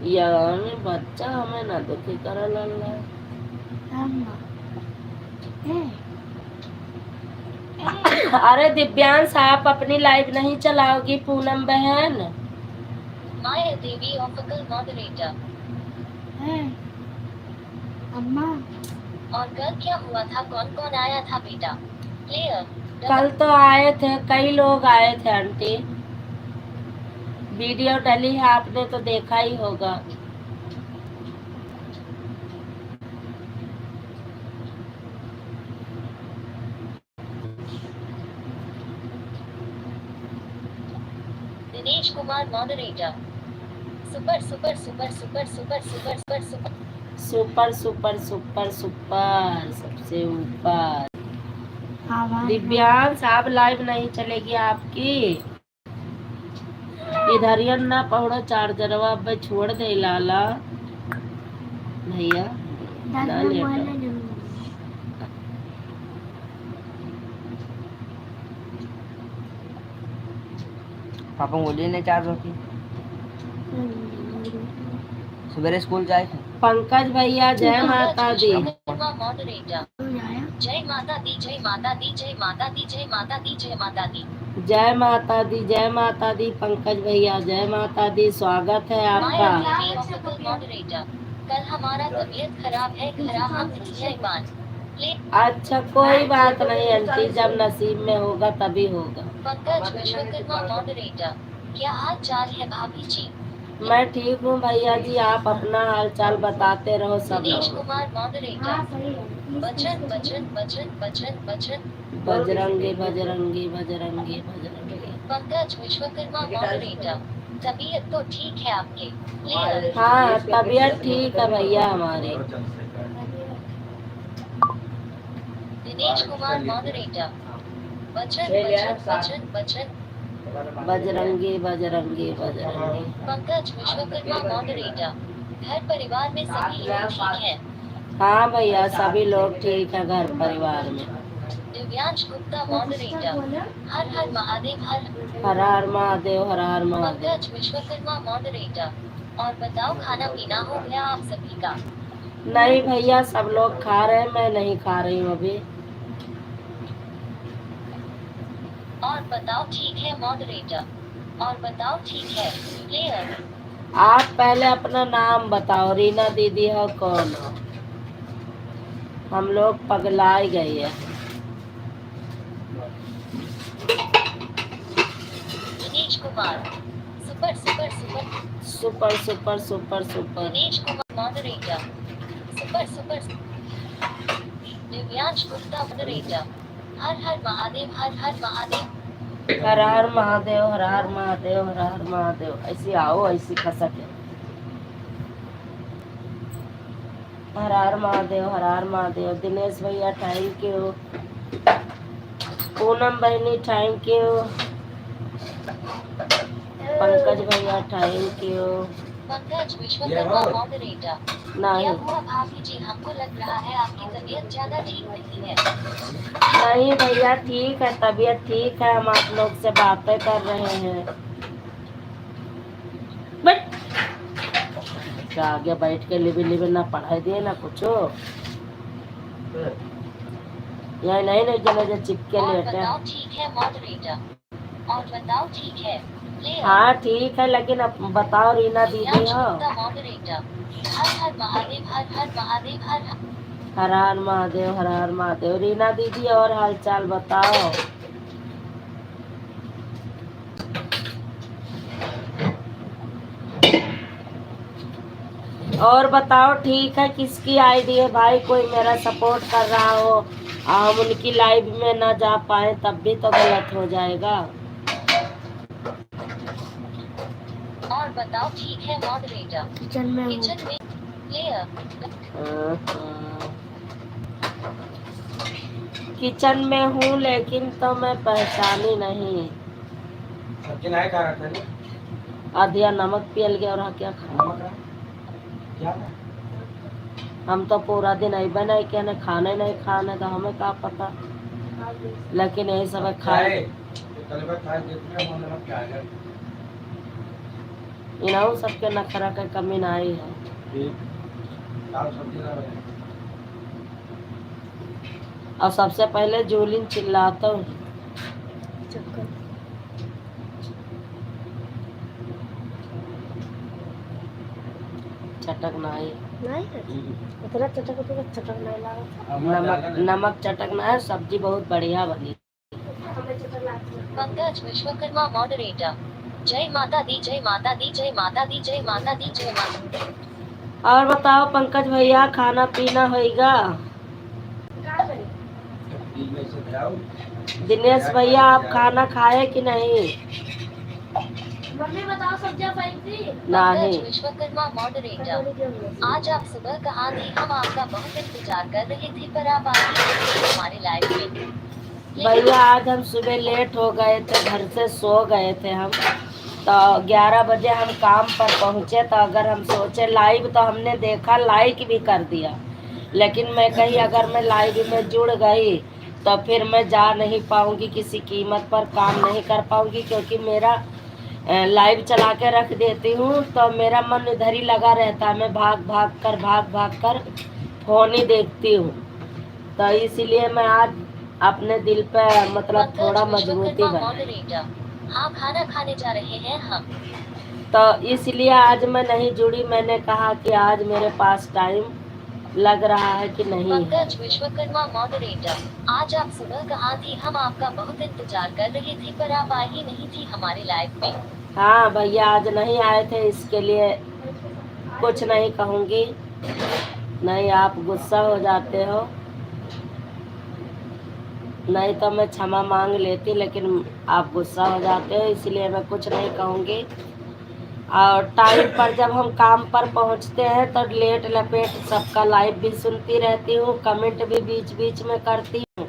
यार बच्चा हमें ना दुखी करल अल्लाह। अरे दिव्यांश आप अपनी लाइव नहीं चलाओगी पूनम बहन? माया देवी ऑफिकल मॉडरेटर। अम्मा और कल क्या हुआ था? कौन कौन आया था बेटा? प्लेयर कल तो आए थे कई लोग आए थे आंटी। वीडियो डली है आपने तो देखा ही होगा। Dinesh Kumar moderator. Super super super super super super super super super super super super सबसे ऊपर। दिव्यांश आप लाइव नहीं चलेगी आपकी? इधर ही ना पहुड़ो चार्जरवा अब छोड़ दे लाला भैया ना लेटा। पापा बोलिए नहीं चार्ज होती। सवेरे स्कूल जाए थे। पंकज भैया जय माता दी। मॉडरेटर। जय माता दी जय माता दी जय माता दी जय माता दी जय माता दी। जय माता दी जय माता दी। पंकज भैया जय माता दी। स्वागत है आपका। मॉडरेटर। कल हमारा तबीयत खराब है घर हम इसलिए बात। अच्छा कोई बात नहीं आंटी जब नसीब में होगा तभी होगा। पंकज विश्वकर्मा मॉडरेटर। क्या हाल चाल है भाभी जी? मैं ठीक हूँ भैया जी। आप अपना हाल चाल बताते रहो सब दिनेश लोग। कुमार मॉडरेटर। बजरंग बजरंग बजरंग बजरंग बजरंग बजरंगी बजरंगी बजरंगी बजरंगी। पंकज विश्वकर्मा मॉडरेटर। तबीयत तो ठीक है आपके? प्लेयर हाँ तबीयत ठीक है भैया हमारी। दिनेश कुमार मॉडरेटर। बजरंग बजरंग बजरंग बजरंग बजरंगी बजरंगी बजरंगी। पंकज विश्वकर्मा मॉडरेटर। घर परिवार में सभी लोग ठीक हैं? हाँ भैया सभी लोग ठीक है घर परिवार में। दिव्यांश गुप्ता मॉडरेटर। हर हर महादेव हर हर हर महादेव हर हर महादेव। पंकज विश्वकर्मा मॉडरेटर। और बताओ खाना पीना हो गया आप सभी का? नहीं भैया सब लोग खा रहे हैं मैं नहीं खा रही हूँ अभी। और बताओ ठीक है मॉडरेटर। और बताओ ठीक है प्लेयर। आप पहले अपना नाम बताओ। रीना दीदी हो कौन हो? हम लोग पगला गए हैं। Dinesh Kumar. Super super super super super super super. Dinesh Kumar moderator. Super super Divyansh Gupta moderator. हर हर महादेव हर हर महादेव। हर हर महादेव हर हर महादेव हर हर महादेव। ऐसी आओ ऐसी खसक है। हर हर महादेव हर हर महादेव। दिनेश भैया थैंक यू। पूनम बहनी थैंक यू। पंकज भैया thank you. Pankaj Vishwakarma moderator. क्या नहीं हुआ भाभी जी, हमको लग रहा है आपकी तबीयत ज्यादा ठीक नहीं है। नहीं भैया ठीक है, तबीयत ठीक है, हम आप लोग से बातें कर रहे हैं। बैठ क्या आगे बैठ के लिबी लिबी ना पढ़ाई दिए ना कुछ यही नहीं जने जो चिपके और लेटे बताओ ठीक है मॉडरेटर, और बताओ ठीक है प्लेयर। हाँ ठीक है, लेकिन अब बताओ रीना दीदी हो। मॉडरेटर। हर हर महादेव, हर हर महादेव, हर हर। हर हर महादेव, हर हर महादेव। रीना दीदी और हालचाल बताओ। और बताओ ठीक है, किसकी आईडी है भाई, कोई मेरा सपोर्ट कर रहा हो, हम उनकी लाइव में ना जा पाए तब भी तो गलत हो जाएगा। और बताओ ठीक है मॉडरेटर। किचन में हूँ। किचन में प्लेयर। किचन में हूँ लेकिन तो मैं पहचानी नहीं। सब्जी नहीं खा रहा था आधिया नमक पियल गया और क्या खाना। नमक है? क्या है? हम तो पूरा दिन आई बनाई के ने खाने नहीं खाने तो हमें क्या पता, लेकिन यही सब खाए इनाऊ सबके नखरा के कमी ना आई है। और सबसे पहले जूलिन चिल्लाता हूँ। चटक ना आई, नहीं है इतना चटक तो चटक नहीं लगा। नमक चटक ना है, सब्जी बहुत बढ़िया बनी। हमें चटक लगती है। पंकज विश्वकर्मा मॉडरेटर। जय माता दी, जय माता दी, जय माता दी, जय माता दी, जय माता। और बताओ पंकज भैया, खाना पीना होएगा? क्या करें? दिनेश भैया आप खाना खाए कि नहीं? मम्मी बताओ सब्जियां फेंक दी? नहीं। पंकज विश्वकर्मा मॉडरेटर। आज आप सुबह कहाँ थी, हम आपका बहुत इंतजार कर रहे थे पर आप आए नहीं हमारे लाइव में। भैया आज हम सुबह लेट हो गए थे, घर से सो गए थे हम, तो 11 बजे हम काम पर पहुँचे। तो अगर हम सोचे लाइव तो हमने देखा, लाइक भी कर दिया, लेकिन मैं कही अगर मैं लाइव में जुड़ गई तो फिर मैं जा नहीं पाऊँगी, किसी कीमत पर काम नहीं कर पाऊँगी, क्योंकि मेरा लाइव चला के रख देती हूँ तो मेरा मन इधर ही लगा रहता है, मैं भाग भाग कर फोन ही देखती हूँ। तो इसीलिए मैं आज अपने दिल पे मतलब थोड़ा मजबूती बनी, हाँ खाना खाने जा रहे हैं हम, तो इसलिए आज मैं नहीं जुड़ी। मैंने कहा कि आज मेरे पास टाइम लग रहा है कि नहीं है। पंकज विश्वकर्मा मॉडरेटर। आज आप सुबह कहाँ थी, हम आपका बहुत इंतजार कर रहे थे पर आप आई ही नहीं थी हमारे लाइव में। हाँ भैया आज नहीं आए थे, इसके लिए कुछ नहीं कहूँगी, नहीं आप गुस्सा हो जाते हो, नहीं तो मैं क्षमा मांग लेती, लेकिन आप गुस्सा हो जाते हो इसलिए मैं कुछ नहीं कहूँगी। और टाइम पर जब हम काम पर पहुँचते हैं तो लेट लपेट सबका लाइव भी सुनती रहती हूँ, कमेंट भी बीच बीच में करती हूँ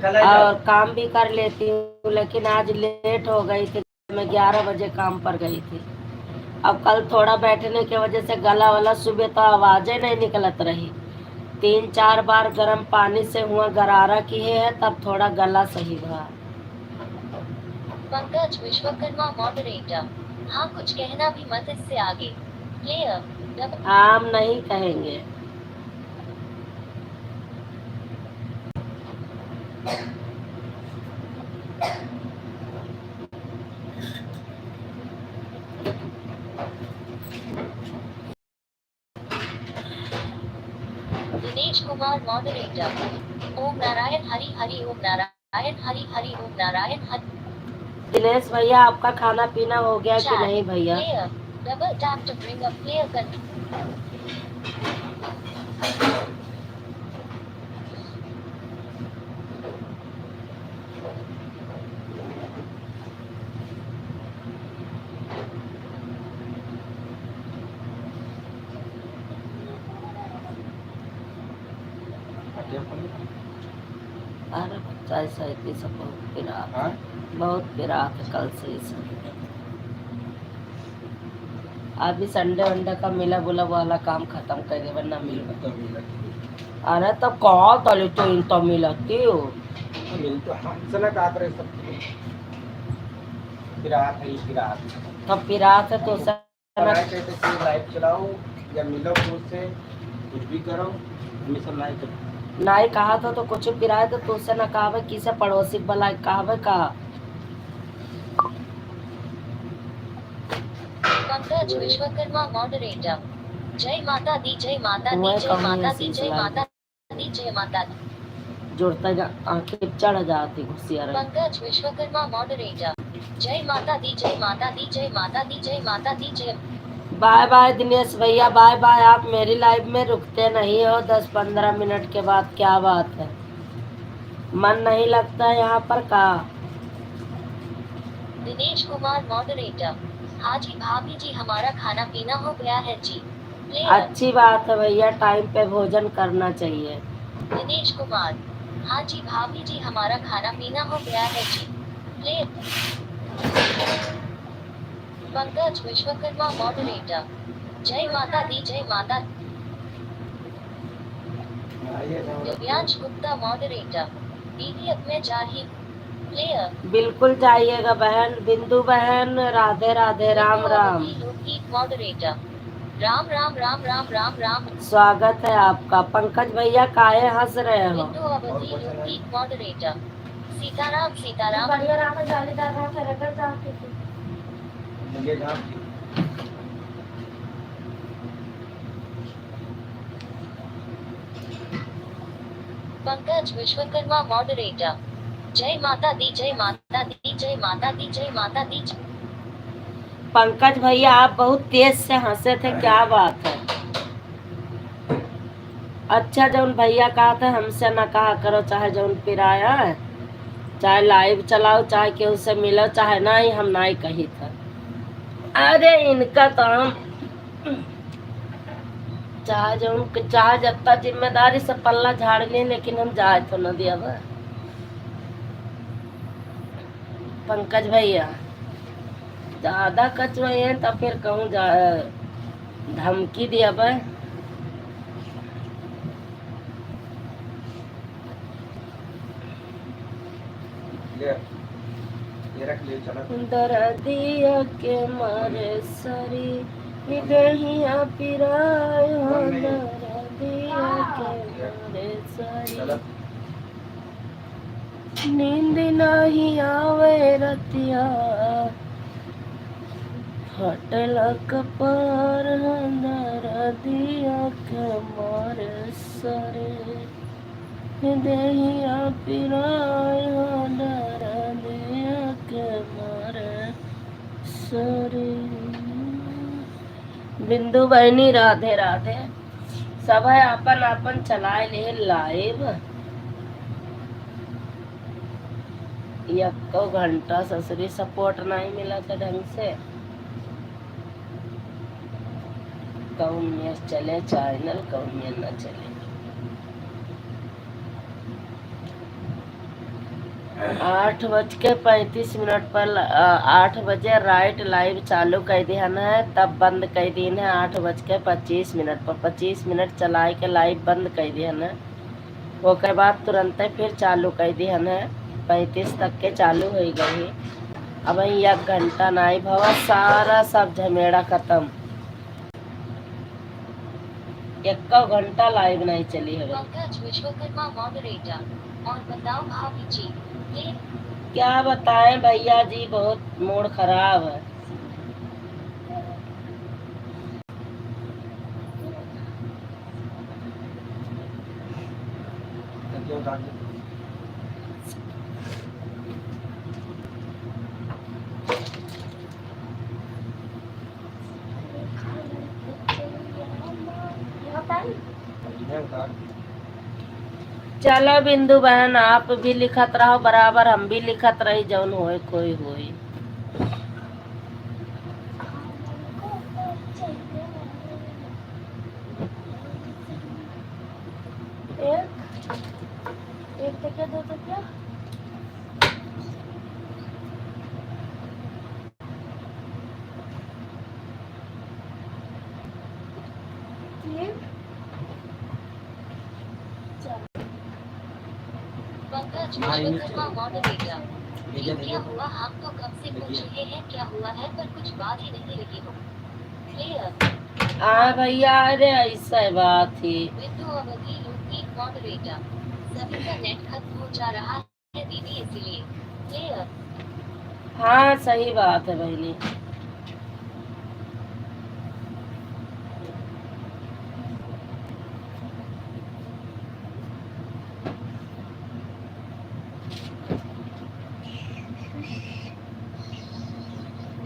और काम भी कर लेती हूँ, लेकिन आज लेट हो गई थी, मैं 11 बजे काम पर गई थी। अब कल थोड़ा बैठने की वजह से गला वाला, सुबह तो आवाज़ें नहीं निकलत रही, 3-4 बार गर्म पानी से हुआ गरारा किए है तब थोड़ा गला सही हुआ। पंकज विश्वकर्मा मॉडरेटर। हाँ कुछ कहना भी मत इससे आगे। प्लेयर। हम नहीं कहेंगे। दिनेश कुमार मॉडरेटर। ओम नारायण हरि हरि, ओम नारायण हरि हरि, ओम नारायण हरि। दिनेश भैया आपका खाना पीना हो गया कि नहीं भैया? Double tap to bring up player control. अरे बच्चा ऐसा ही सब बहुत पिरात है कल से ही सब। अभी संडे वंडे का मिला बोला वाला काम खत्म कर दे वरना मिल। अरे तो कहा तले तो इन तो मिलती हो मिल तो हमसे ना का करे सब फिरात है फिरात तब फिर रात है तो पढ़ाई करते कोई लाइव चलाओ या मिलो मुझसे कुछ भी करो हमेशा लाइव करो। नाई कहा था तो कुछ पिराए तो तुझसे न कहा किसे पड़ोसी भला कहा कहा पंकज विश्वकर्मा मॉडरेटर। जय माता दी जय माता दी मैं जय कहूँ माता ये दी जय सिलसिला माता दी जय माता दी। जुड़ता जा आंखें चढ़ जाती घुसिया रही। पंकज विश्वकर्मा मॉडरेटर। जय माता दी जय माता दी जय माता दी जय माता दी जय। बाय बाय दिनेश भैया बाय बाय। आप मेरी लाइफ में रुकते नहीं हो 10-15 मिनट के बाद, क्या बात है? मन नहीं लगता यहाँ पर का? दिनेश कुमार मॉडरेटर। हाँ जी भाभी जी हमारा खाना पीना हो गया है जी। अच्छी बात है भैया, टाइम पे भोजन करना चाहिए। दिनेश कुमार। हाँ जी भाभी जी हमारा खाना पीना हो गया है जी। पंकज विश्वकर्मा मॉडरेटर। जय माता दी जय माता। दिव्यांश गुप्ता मॉडरेटर। दीदी अब मैं जा रही हूँ। बिल्कुल जाइएगा बहन। बिंदु बहन राधे राधे, राम राम। लोकगीत मॉडरेटर। राम राम राम राम राम राम। स्वागत है आपका। पंकज भैया काहे हंस रहे हो? बिंदु अवधि लोकगीत मॉडरेटर। सीताराम सीताराम। बढ़िया राम जालीदार राम से रगड़ जाती थी। मुझे नाम पंकज विश्वकर्मा मॉडरेटर। जय माता दी जय माता दी जय माता दी जय माता दी। पंकज भैया आप बहुत तेज से हंसे थे, क्या बात है? अच्छा जौन भैया कहा था हमसे ना कहा करो, चाहे जौन पिराया है, चाहे लाइव चलाओ, चाहे केहू से मिलो, चाहे ना ही हम ना ही कही था। अरे इनका तो हम चाहे जौन चाहे जत्ता जिम्मेदारी से पल्ला झाड़ लिए, लेकिन हम जाए तो न दिया बा। पंकज भैया ज्यादा कचवाई है तो फिर कहूँ धमकी दिया बा। ये रख ले चला दर्दिया के मारे सरी निदहिया पिरायो, दर्दिया के मारे सरी नींद नहीं आवे रतिया, फटल कपार दर्दिया के मारे सरी निदहिया पिरायो, दर्दिया के मारे सरी। बिंदु बहनी राधे राधे। सब है अपन अपन चलाए ले लाइव। 1 घंटा ससुरी सपोर्ट नहीं मिला था ढंग से। कौन में चले चैनल, कौन में न चले। 8:35 पर 8 बजे राइट लाइव चालू कर दिहन है, तब बंद कर दिन है 8:25 पर। 25 मिनट चलाए के लाइव बंद कर दिहन है, ओकर बाद तुरंत फिर चालू कर दिहन है। 35 तक के चालू हो गई। अब 1 घंटा नहीं भवा, सारा सब झमेड़ा खत्म। 1 घंटा लाइव नहीं चली है। पंकज विश्वकर्मा मॉडरेटर। और बताओ भाभी जी क्या बताएं भैया जी, बहुत मूड खराब है। चलो बिंदु बहन आप भी लिखत रहो बराबर, हम भी लिखत रही, जौन होए कोई होई। एक टकिया 2 टकिया। इसलिए पंकज हाँ, ये विश्वकर्मा मॉडरेटर ये ये क्या क्या हुआ? हम तो कब से पूछ देखिए। रहे हैं क्या हुआ है, पर कुछ बात ही नहीं रही हो। क्लियर। हाँ भैया, अरे ऐसा बात थी। बिंदु अवधि लूपीक मॉडरेटर, सभी का नेट खत्म हो जा रहा है दीदी, इसीलिए। क्लियर। हाँ सही बात है बहनी।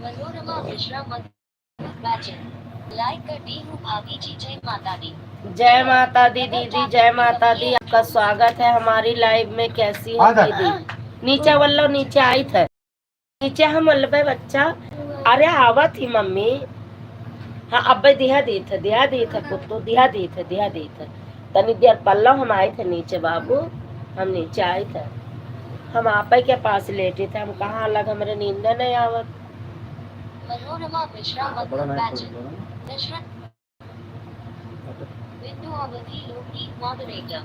मनोरमा मिश्रा बैचन लाइक कर दी हूँ भाभी जी, जय माता दी। जय माता दी दीदी, जय माता दी। आपका स्वागत है हमारी लाइव में। कैसी है दीदी? नीचे वल्लो, नीचे आई थे, नीचे हम वल्लभे बच्चा। अरे आवत ही मम्मी। हाँ अब्बे दिया दी थे पुत्तो, दिया दी थे तनी देर पल्लो हम आए थे नीचे बाबू, हम नीचे आए थे। हम आप के पास लेटे थे, हम कहाँ अलग, हमारे नींद नहीं आवत। मनोरमा मिश्रा बड़ा नाइट बैचन मिश्रा बिंदु अवधि लूपीक मॉडरेटर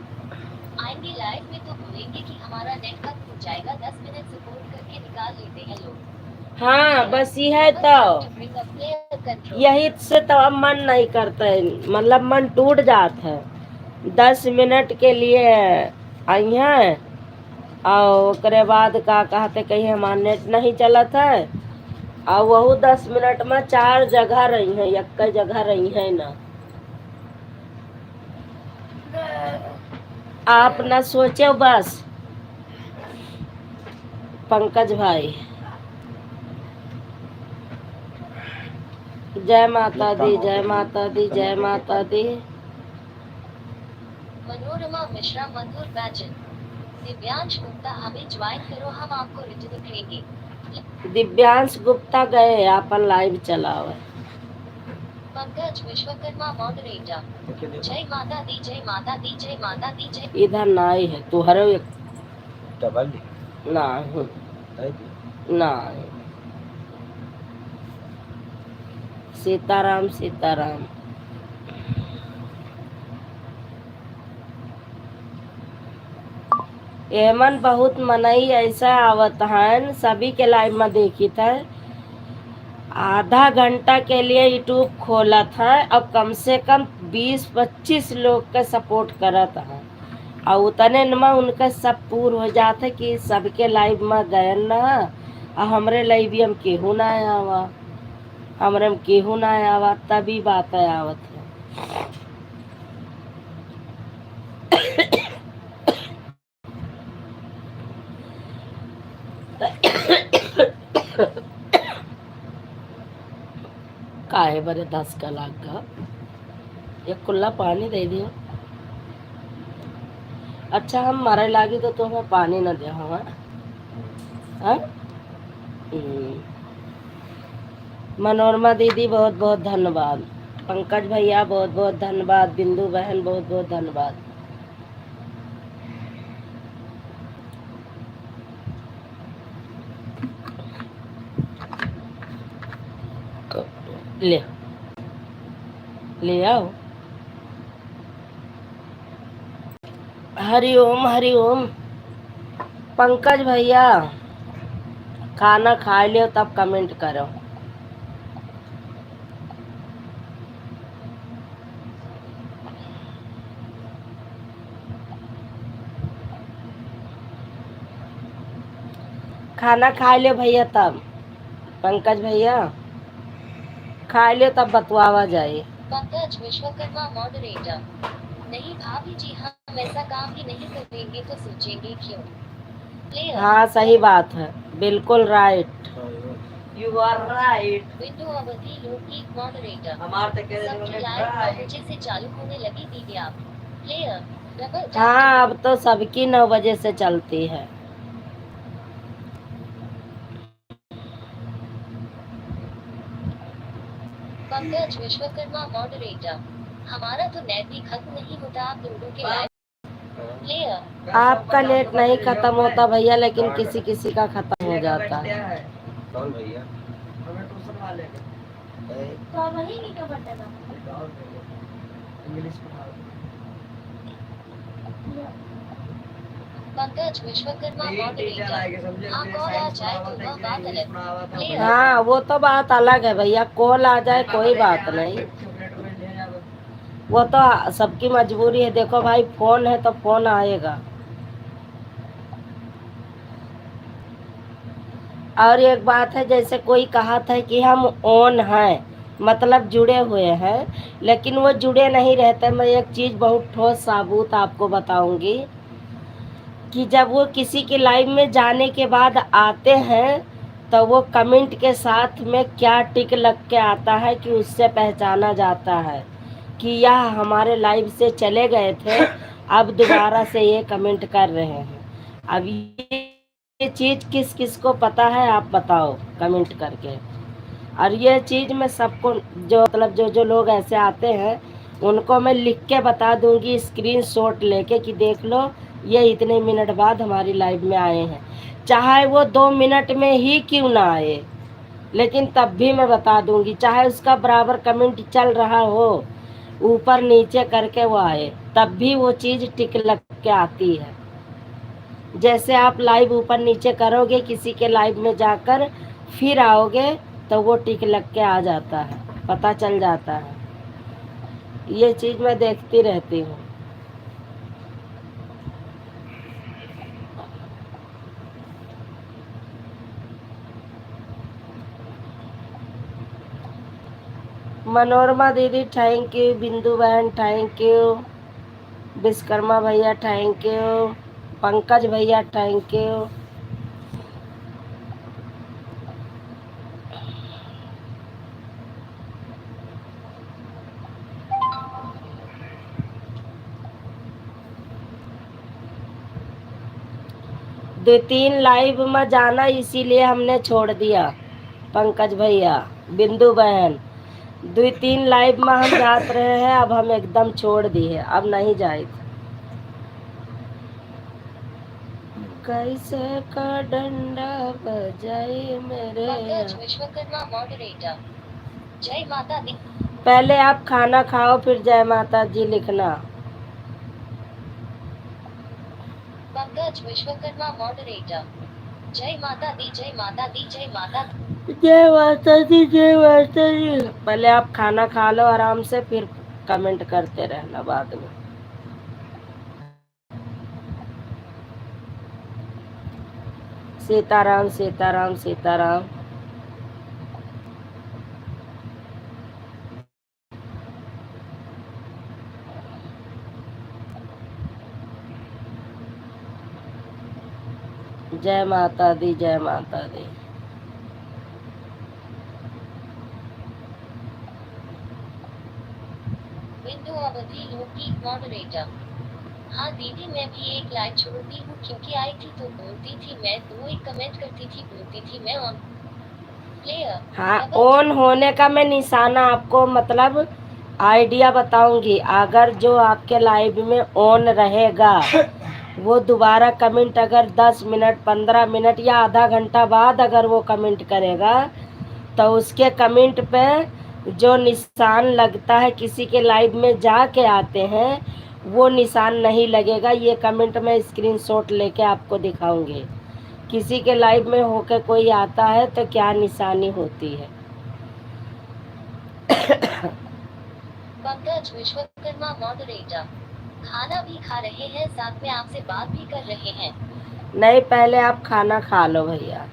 आएंगे लाइव में तो बोलेंगे कि हमारा नेट खत्म हो जाएगा, 10 मिनट सपोर्ट करके निकाल लेते हैं लोग। हाँ बस यही तो, यही से तो अब मन नहीं करता है, मतलब मन टूट जाता है। 10 मिनट के लिए आई हैं और ओकरे बाद का कहते कहीं हमारा नेट नहीं चलत है, और वही 10 मिनट में 4 जगह रही है, एक जगह रही है ना। आप न सोचो बस पंकज भाई। जय माता दी, जय माता दी, जय माता दी। मनोरमा मिश्रा मधुर बैचन दिव्यांश गुप्ता हमें ज्वाइन करो, हम आपको रिटर्न करेंगे। दिव्यांश गुप्ता गए, अपन लाइव चलाओ। पंकज विश्वकर्मा मॉडरेटर जय माता दी, जय माता दी, जय माता दी, जय। इधर नहीं है तुहरे डबल नहीं, नहीं। सीताराम सीताराम। एमन बहुत मनई ऐसा आवत है, सभी के लाइव में देखी था। आधा घंटा के लिए यूट्यूब खोला था और कम से कम 20-25 लोग का सपोर्ट करा था, और उतने में उनका सब पूर्ण हो जाता कि सबके लाइव में गए ना, और हमरे लाइव भी हम केहू ना आवा, हमरे में केहू ना आवा, तभी बात आवत है। काहे बरे 10 का लाग का एक कुल्ला पानी दे दियो। अच्छा हम मरे लागी तो तुम्हें पानी न दे हवा। मनोरमा दीदी बहुत बहुत धन्यवाद, पंकज भैया बहुत बहुत धन्यवाद, बिंदु बहन बहुत बहुत धन्यवाद। ले आओ। हरिओम हरिओम। पंकज भैया खाना खा लियो तब कमेंट करो। खाना खा लियो भैया तब, पंकज भैया खा लियो तब बतवावा जाए। पंकज विश्वकर्मा मॉडरेटर नहीं भाभी जी, हम ऐसा काम ही नहीं करेंगे तो सोचेंगे क्यों। Clear? हाँ सही बात है, बिल्कुल राइट। You are right. बिंदु अवधि लौकिक मॉडरेटर हमारे तो कह सबकी लाइव 9 बजे से चालू होने लगी दीदी आप। Clear? डबल हाँ अब तो सबकी 9 बजे से चलती है। पंकज विश्वकर्मा मॉडरेटर हमारा तो नेट भी खत्म नहीं होता, आप लोगों के लाइव। Clear? आपका नेट नहीं खत्म होता भैया, लेकिन किसी किसी का खत्म हो जाता है। कौन भैया? हमें ट्यूशन वाले के। तो वही नहीं तो बटेगा। इंग्लिश पढ़ाओ। पंकज विश्वकर्मा तीन टीचर आएंगे मॉडरेटर। समझे, हाँ कोई कॉल आ साइंस जाए पढ़ावा तो था, वह कि बात इंग्लिश अलग। पढ़ावा था, क्लियर। हाँ वो तो बात अलग है भैया, कॉल आ जाए कोई बात नहीं, चॉकलेट में ले जाओ। वो तो सबकी मजबूरी है। देखो भाई फोन है तो फोन आएगा। और एक बात है, जैसे कोई कहा था कि हम ऑन हैं, मतलब जुड़े हुए हैं, लेकिन वो जुड़े नहीं रहते। मैं एक चीज़ बहुत ठोस साबुत आपको बताऊंगी कि जब वो किसी के लाइव में जाने के बाद आते हैं तो वो कमेंट के साथ में क्या टिक लग के आता है कि उससे पहचाना जाता है कि यह हमारे लाइव से चले गए थे, अब दोबारा से ये कमेंट कर रहे हैं। अब ये चीज़ किस किस को पता है आप बताओ कमेंट करके। और ये चीज़ मैं सबको, जो मतलब जो लोग ऐसे आते हैं उनको मैं लिख के बता दूंगी, स्क्रीनशॉट लेके कि देख लो ये इतने मिनट बाद हमारी लाइव में आए हैं, चाहे वो 2 मिनट में ही क्यों ना आए, लेकिन तब भी मैं बता दूंगी। चाहे उसका बराबर कमेंट चल रहा हो, ऊपर नीचे करके वो आए, तब भी वो चीज़ टिक लग के आती है। जैसे आप लाइव ऊपर नीचे करोगे किसी के लाइव में जाकर, फिर आओगे तो वो टिक लग के आ जाता है, पता चल जाता है। ये चीज़ मैं देखती रहती हूँ। मनोरमा दीदी थैंक यू, बिंदु बहन थैंक यू, विश्वकर्मा भैया थैंक यू, पंकज भैया थैंक यू। दो तीन लाइव में जाना इसीलिए हमने छोड़ दिया, पंकज भैया, बिंदु बहन, 2-3 लाइव में हम जात रहे हैं, अब हम एकदम छोड़ दिए, अब नहीं जाए। कैसे का डंडा बजाए मेरे। पंकज विश्वकर्मा मॉडरेटर। जय माता दी। पहले आप खाना खाओ फिर जय माता जी लिखना। पंकज विश्वकर्मा मॉडरेटर। जय माता दी, जय माता दी, जय माता दी। जय माता दी, जय माता दी। पहले आप खाना खा लो आराम से, फिर कमेंट करते रहना बाद में। सीताराम सीताराम सीताराम। जय माता दी, जय माता दी। बिंदु अवधि लोकगीत मॉडरेटर। हाँ दीदी मैं भी एक लाइव छोड़ती हूँ क्योंकि आई थी तो बोलती थी मैं, तो एक कमेंट करती थी, बोलती थी मैं ऑन प्लेयर। हाँ ऑन होने का मैं निशाना आपको मतलब आइडिया बताऊंगी। अगर जो आपके लाइव में ऑन रहेगा वो दोबारा कमेंट अगर 10 मिनट 15 मिनट या आधा घंटा बाद अगर वो कमेंट करेगा तो उसके कमेंट पे जो निशान लगता है, किसी के लाइव में जाके आते हैं वो निशान नहीं लगेगा। ये कमेंट मैं स्क्रीनशॉट लेके आपको दिखाऊंगी। किसी के लाइव में होकर कोई आता है तो क्या निशानी होती है। पंकज विश्वकर्मा मॉडरेटर। खाना भी खा रहे हैं, साथ में आपसे बात भी कर रहे हैं। नहीं पहले आप खाना खा लो भैया।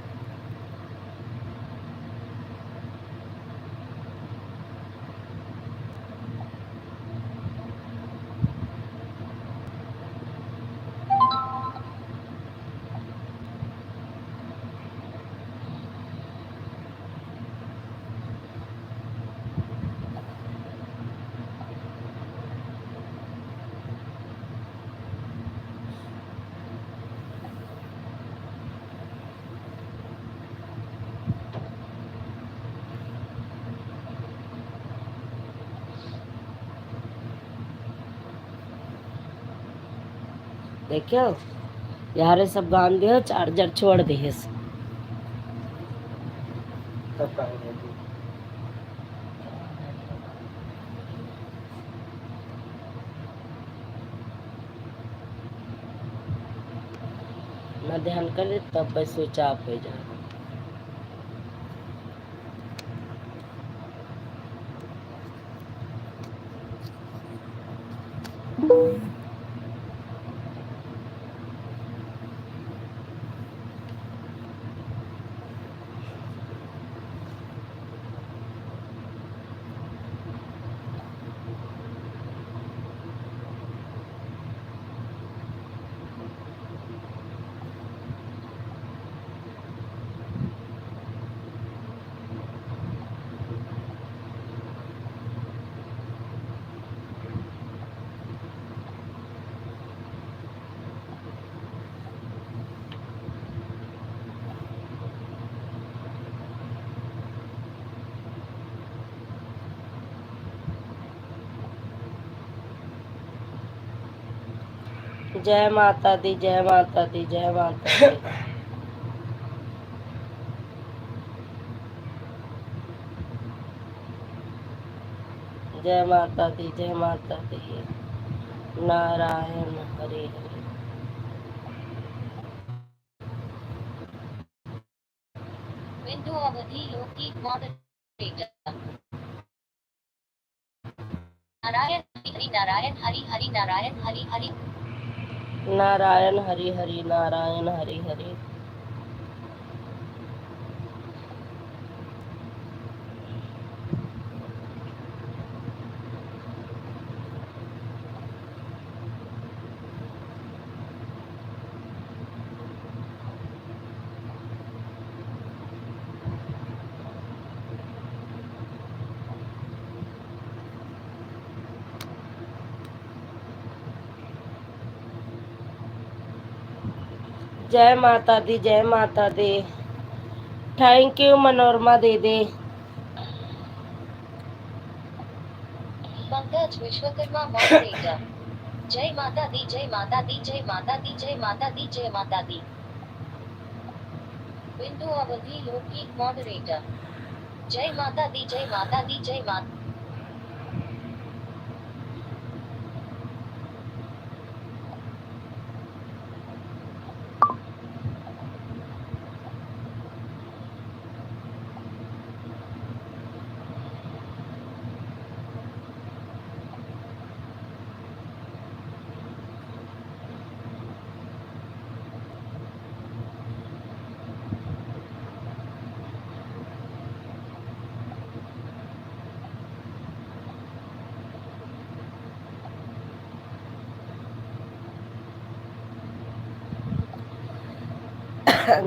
देखो यारे सब गान दियो, चार्जर छोड़ दिए। तब कहेंगे ना ध्यान करे तब बस स्विच ऑफ हो जाए। जय माता दी, जय माता दी, जय माता दी। जय माता दी, जय माता दी। नारायण हरे हरे। Window अवधि योगी moderator नारायण हरि नारायण हरि हरि नारायण हरि हरि नारायण हरि हरि, नारायण हरि हरि। जय माता दी, जय माता दी। थैंक यू मनोरमा दीदी। पंकज विश्वकर्मा moderator जय माता दी, जय माता दी, जय माता दी, जय माता दी, जय माता दी। Window अवधि योगी moderator जय माता दी, जय माता दी, जय माता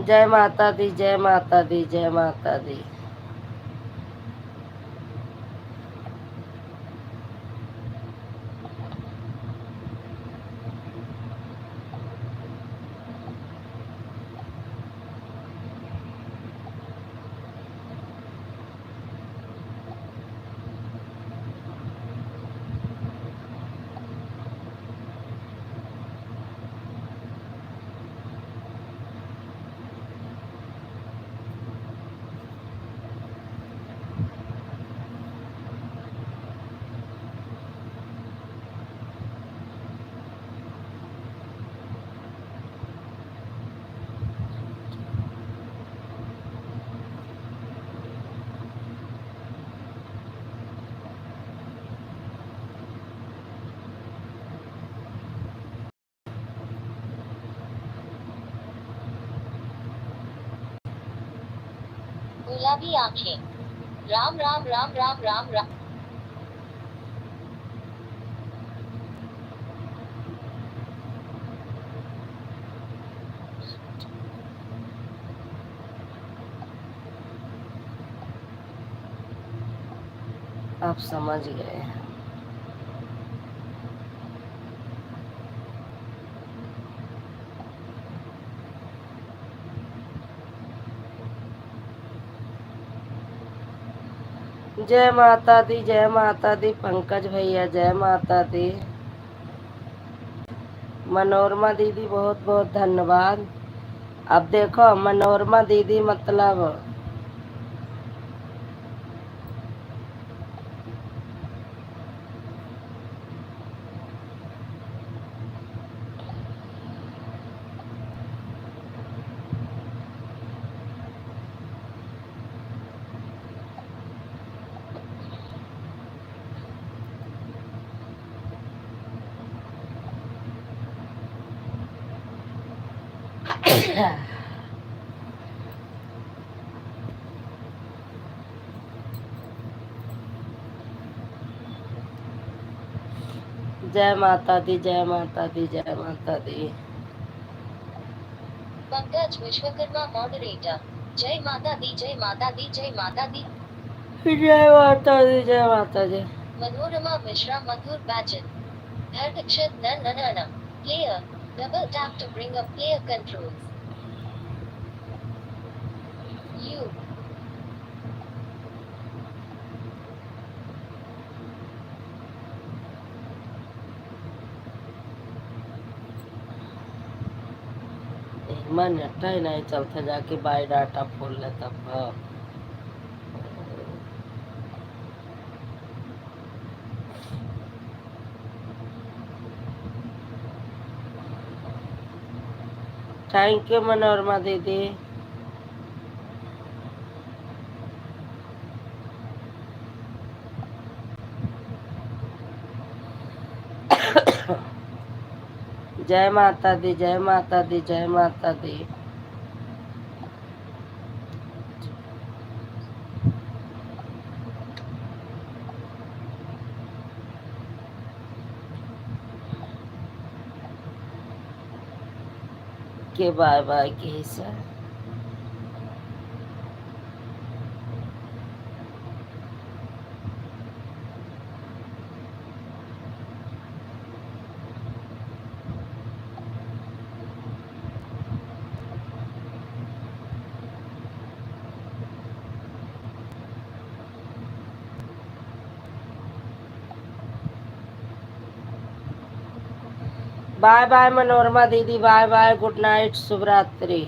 जय माता दी, जय माता दी, जय माता दी। गुलाबी आंखें राम राम राम राम राम राम आप समझ गए। जय माता दी, जय माता दी। पंकज भैया जय माता दी। मनोरमा दीदी बहुत बहुत धन्यवाद। अब देखो मनोरमा दीदी मतलब जय माता दी, जय माता दी, जय माता दी। पंकज विश्वकर्मा मॉडरेटर। जय माता दी, जय माता दी, जय माता दी। जय माता दी, जय माता दी। मनोरमा मिश्रा मधुर बैजन। Herdakshit Nanana. Player. Double tap to bring up player controls. You. मैं नेट ही नहीं चलता, जाके बाय डाटा खोल लेता। हाँ। थैंक यू मनोरमा दीदी। जय माता दी, जय माता दी, जय माता दी। के बाय बाय के हिस्सा। बाय बाय मनोरमा दीदी, बाय बाय, गुड नाइट, शुभ रात्रि।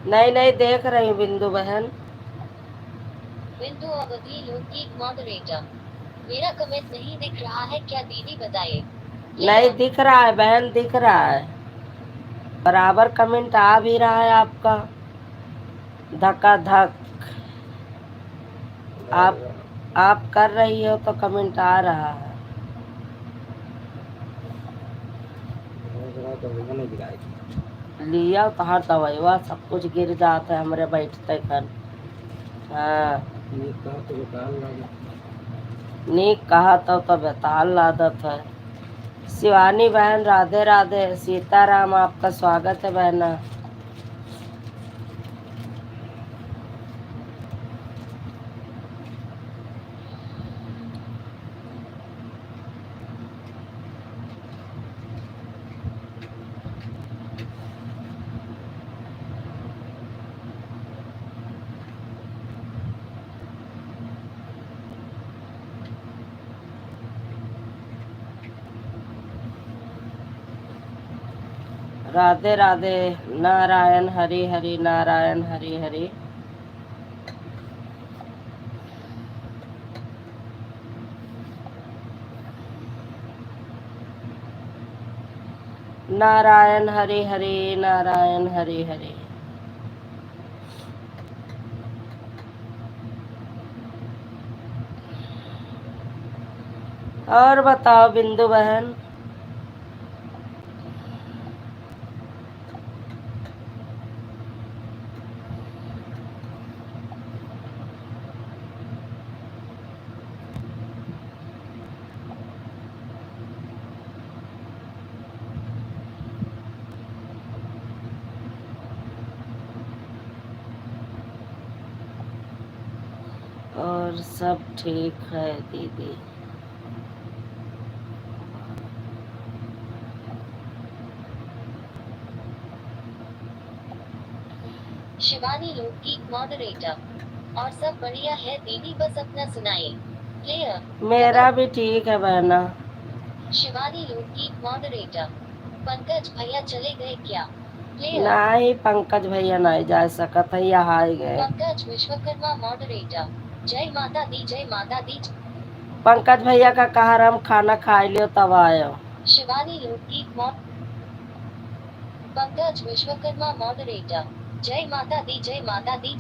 नहीं नहीं, देख रही हूँ बिंदु बहन। बिंदु अवधि लौकिक मॉडरेटर। मेरा कमेंट नहीं दिख रहा है क्या दीदी बताइए। नहीं दिख रहा है बहन, दिख रहा है बराबर, कमेंट आ भी रहा है आपका धक्का धक। आप कर रही हो तो कमेंट आ रहा है। लिया तो हर दवाईवा सब कुछ गिर जाता है हमारे बैठते खन। हाँ, नीक कहा तो बेताल लादत है। शिवानी बहन राधे राधे, सीताराम, आपका स्वागत है बहना। राधे राधे, नारायण हरि हरि, नारायण हरि हरि। नारायण हरि हरि, नारायण हरि हरि। और बताओ बिंदु बहन। और सब ठीक है दीदी। शिवानी लौकिक मॉडरेटर। और सब बढ़िया है दीदी, बस अपना सुनाइए। प्लेयर। मेरा भी ठीक है बहना। शिवानी लौकिक मॉडरेटर। पंकज भैया चले गए क्या? प्लेयर नहीं, पंकज भैया नहीं जा सकत है, यहाँ ही गए। पंकज विश्वकर्मा मॉडरेटर। जय माता दी, जय माता दी। पंकज भैया का कहा हम खाना खा लियो तब आयो। शिवानी लोकगीत मॉड पंकज विश्वकर्मा मॉडरेटर। जय माता दी, जय माता दी।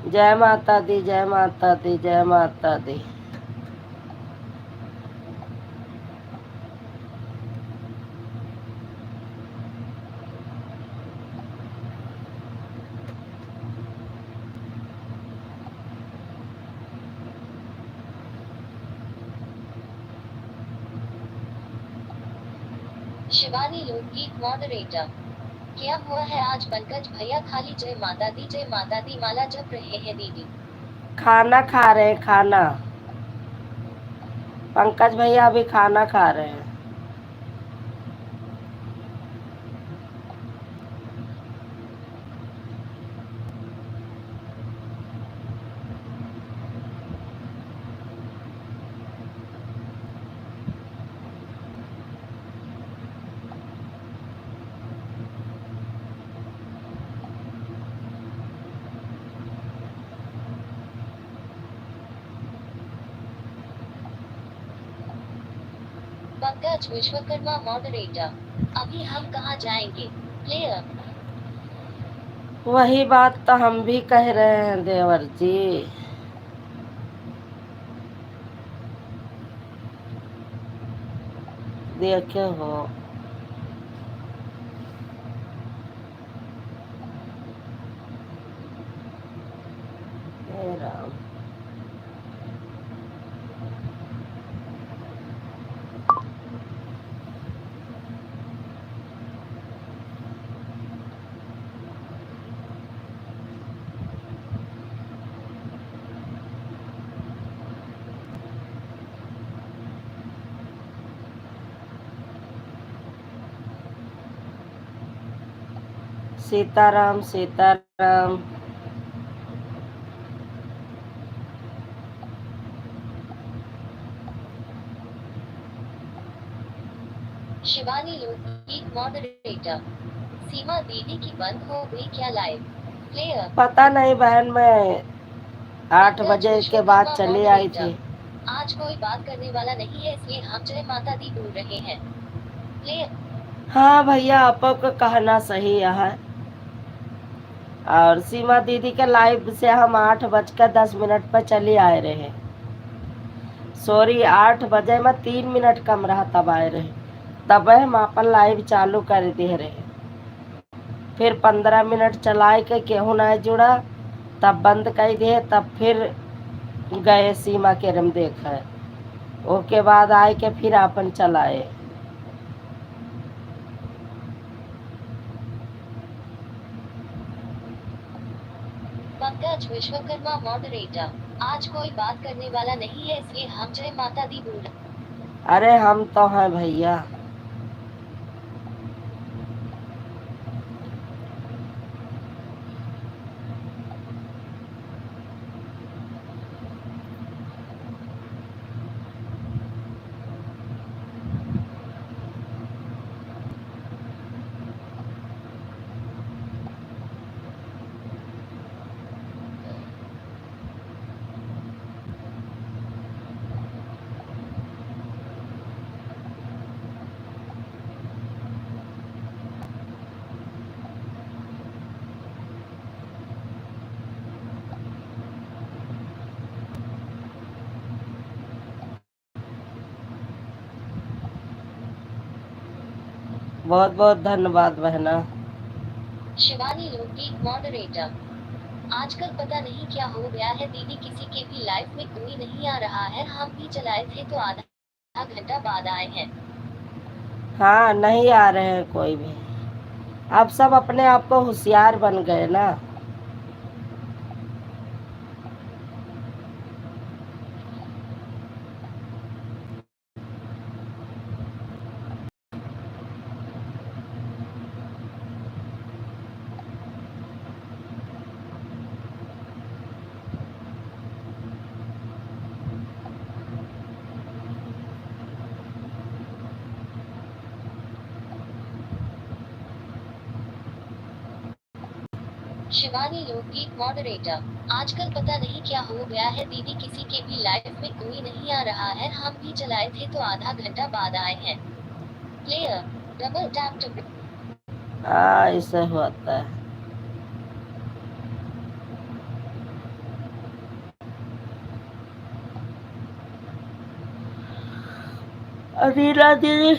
जय माता दी, जय माता दी, जय माता दी। शिवानी लोकगीत मॉडरेटर। क्या हुआ है आज पंकज भैया? खाली जय माता दी माला जप रहे हैं दीदी। खाना खा रहे हैं, खाना। पंकज भैया अभी खाना खा रहे हैं। पंकज विश्वकर्मा मॉडरेटर। अभी हम कहाँ जाएंगे? प्लेयर वही बात तो हम भी कह रहे हैं देवर जी। देखे हो, हे राम। सीताराम सीताराम। शिवानी लोकगीत मॉडरेटर। सीमा दीदी की बंद हो गई क्या लाइव? प्लेयर पता नहीं बहन, मैं 8 बजे के बाद चली आई थी। आज कोई बात करने वाला नहीं है इसलिए हम जय माता दी बोल रहे हैं। प्लेयर हाँ भैया, आपको कहना सही है। और सीमा दीदी के लाइव से हम 8:10 पर चली आए रहे। सॉरी, 8 बजे में 3 मिनट कम रहा तब आए रहे। तब हम अपन लाइव चालू कर दे रहे। फिर 15 मिनट चलाए के केहू नहीं जुड़ा, तब बंद कर दिए। तब फिर गए सीमा के रम देखे, ओके बाद आए के फिर अपन चलाए। पंकज विश्वकर्मा मॉडरेटर। आज कोई बात करने वाला नहीं है इसलिए हम जय माता दी बोल रहे। अरे हम तो हैं भैया। बहुत बहुत धन्यवाद बहना। शिवानी लोकगीत मॉडरेटर। आजकल पता नहीं क्या हो गया है दीदी, किसी के भी लाइफ में कोई नहीं आ रहा है। हम भी चलाए थे तो आधा घंटा बाद आए हैं। हाँ, नहीं आ रहे हैं कोई भी। अब सब अपने आप को होशियार बन गए ना। शिवानी लोकगीत मॉडरेटर। आजकल पता नहीं क्या हो गया है दीदी, किसी के भी लाइफ में कोई नहीं आ रहा है। हम भी चलाए थे तो आधा घंटा बाद आए हैं। Player double tap to. ऐसा होता है। अनिला दीदी,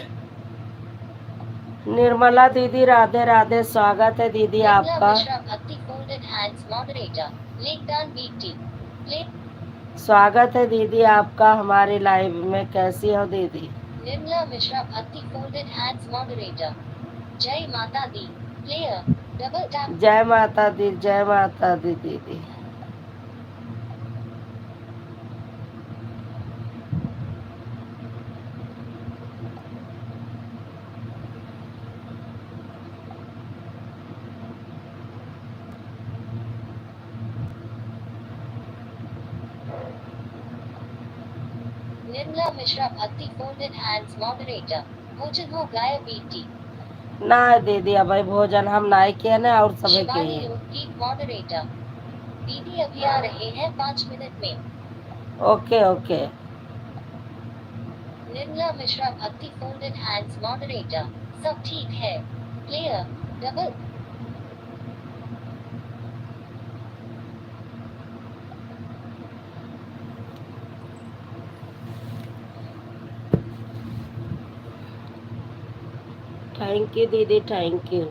निर्मला दीदी, राधे राधे, स्वागत है दीदी आपका। Bhakti folded hands moderator. लेकदान बीटी। प्ले। स्वागत है दीदी आपका हमारे लाइव में। कैसी हो दीदी? निर्मला मिश्रा भक्ति फोल्डेड हैंड्स मॉडरेटर। जय माता दी। Player double tap. जय माता दी, जय माता दी दीदी। निर्मला मिश्रा भक्ति फोल्डेड हैंड्स मॉडरेटर। भोजन हो गया बीटी। ना दीदी, अब भोजन हम नाई के ना और सभी के शिवानी हैं। लोकगीत मॉडरेटर। दीदी अभी आ रहे हैं 5 मिनट में। Okay okay. निर्मला मिश्रा भक्ति फोल्डेड हैंड्स मॉडरेटर। सब ठीक है। Player double. थैंक यू दीदी, थैंक यू।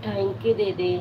थैंक यू दीदी।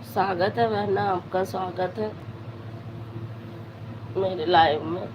स्वागत है बहना, आपका स्वागत है मेरे लाइव में।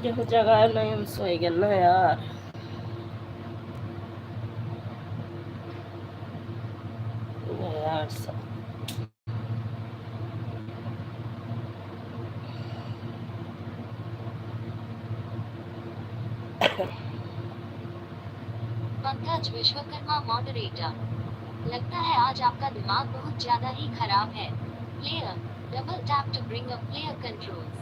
जो जगह नहीं हम सोएंगे ना यार। यार सब पंकज विश्वकर्मा मॉडरेटर, लगता है आज आपका दिमाग बहुत ज्यादा ही खराब है। Player, double tap to bring up player controls.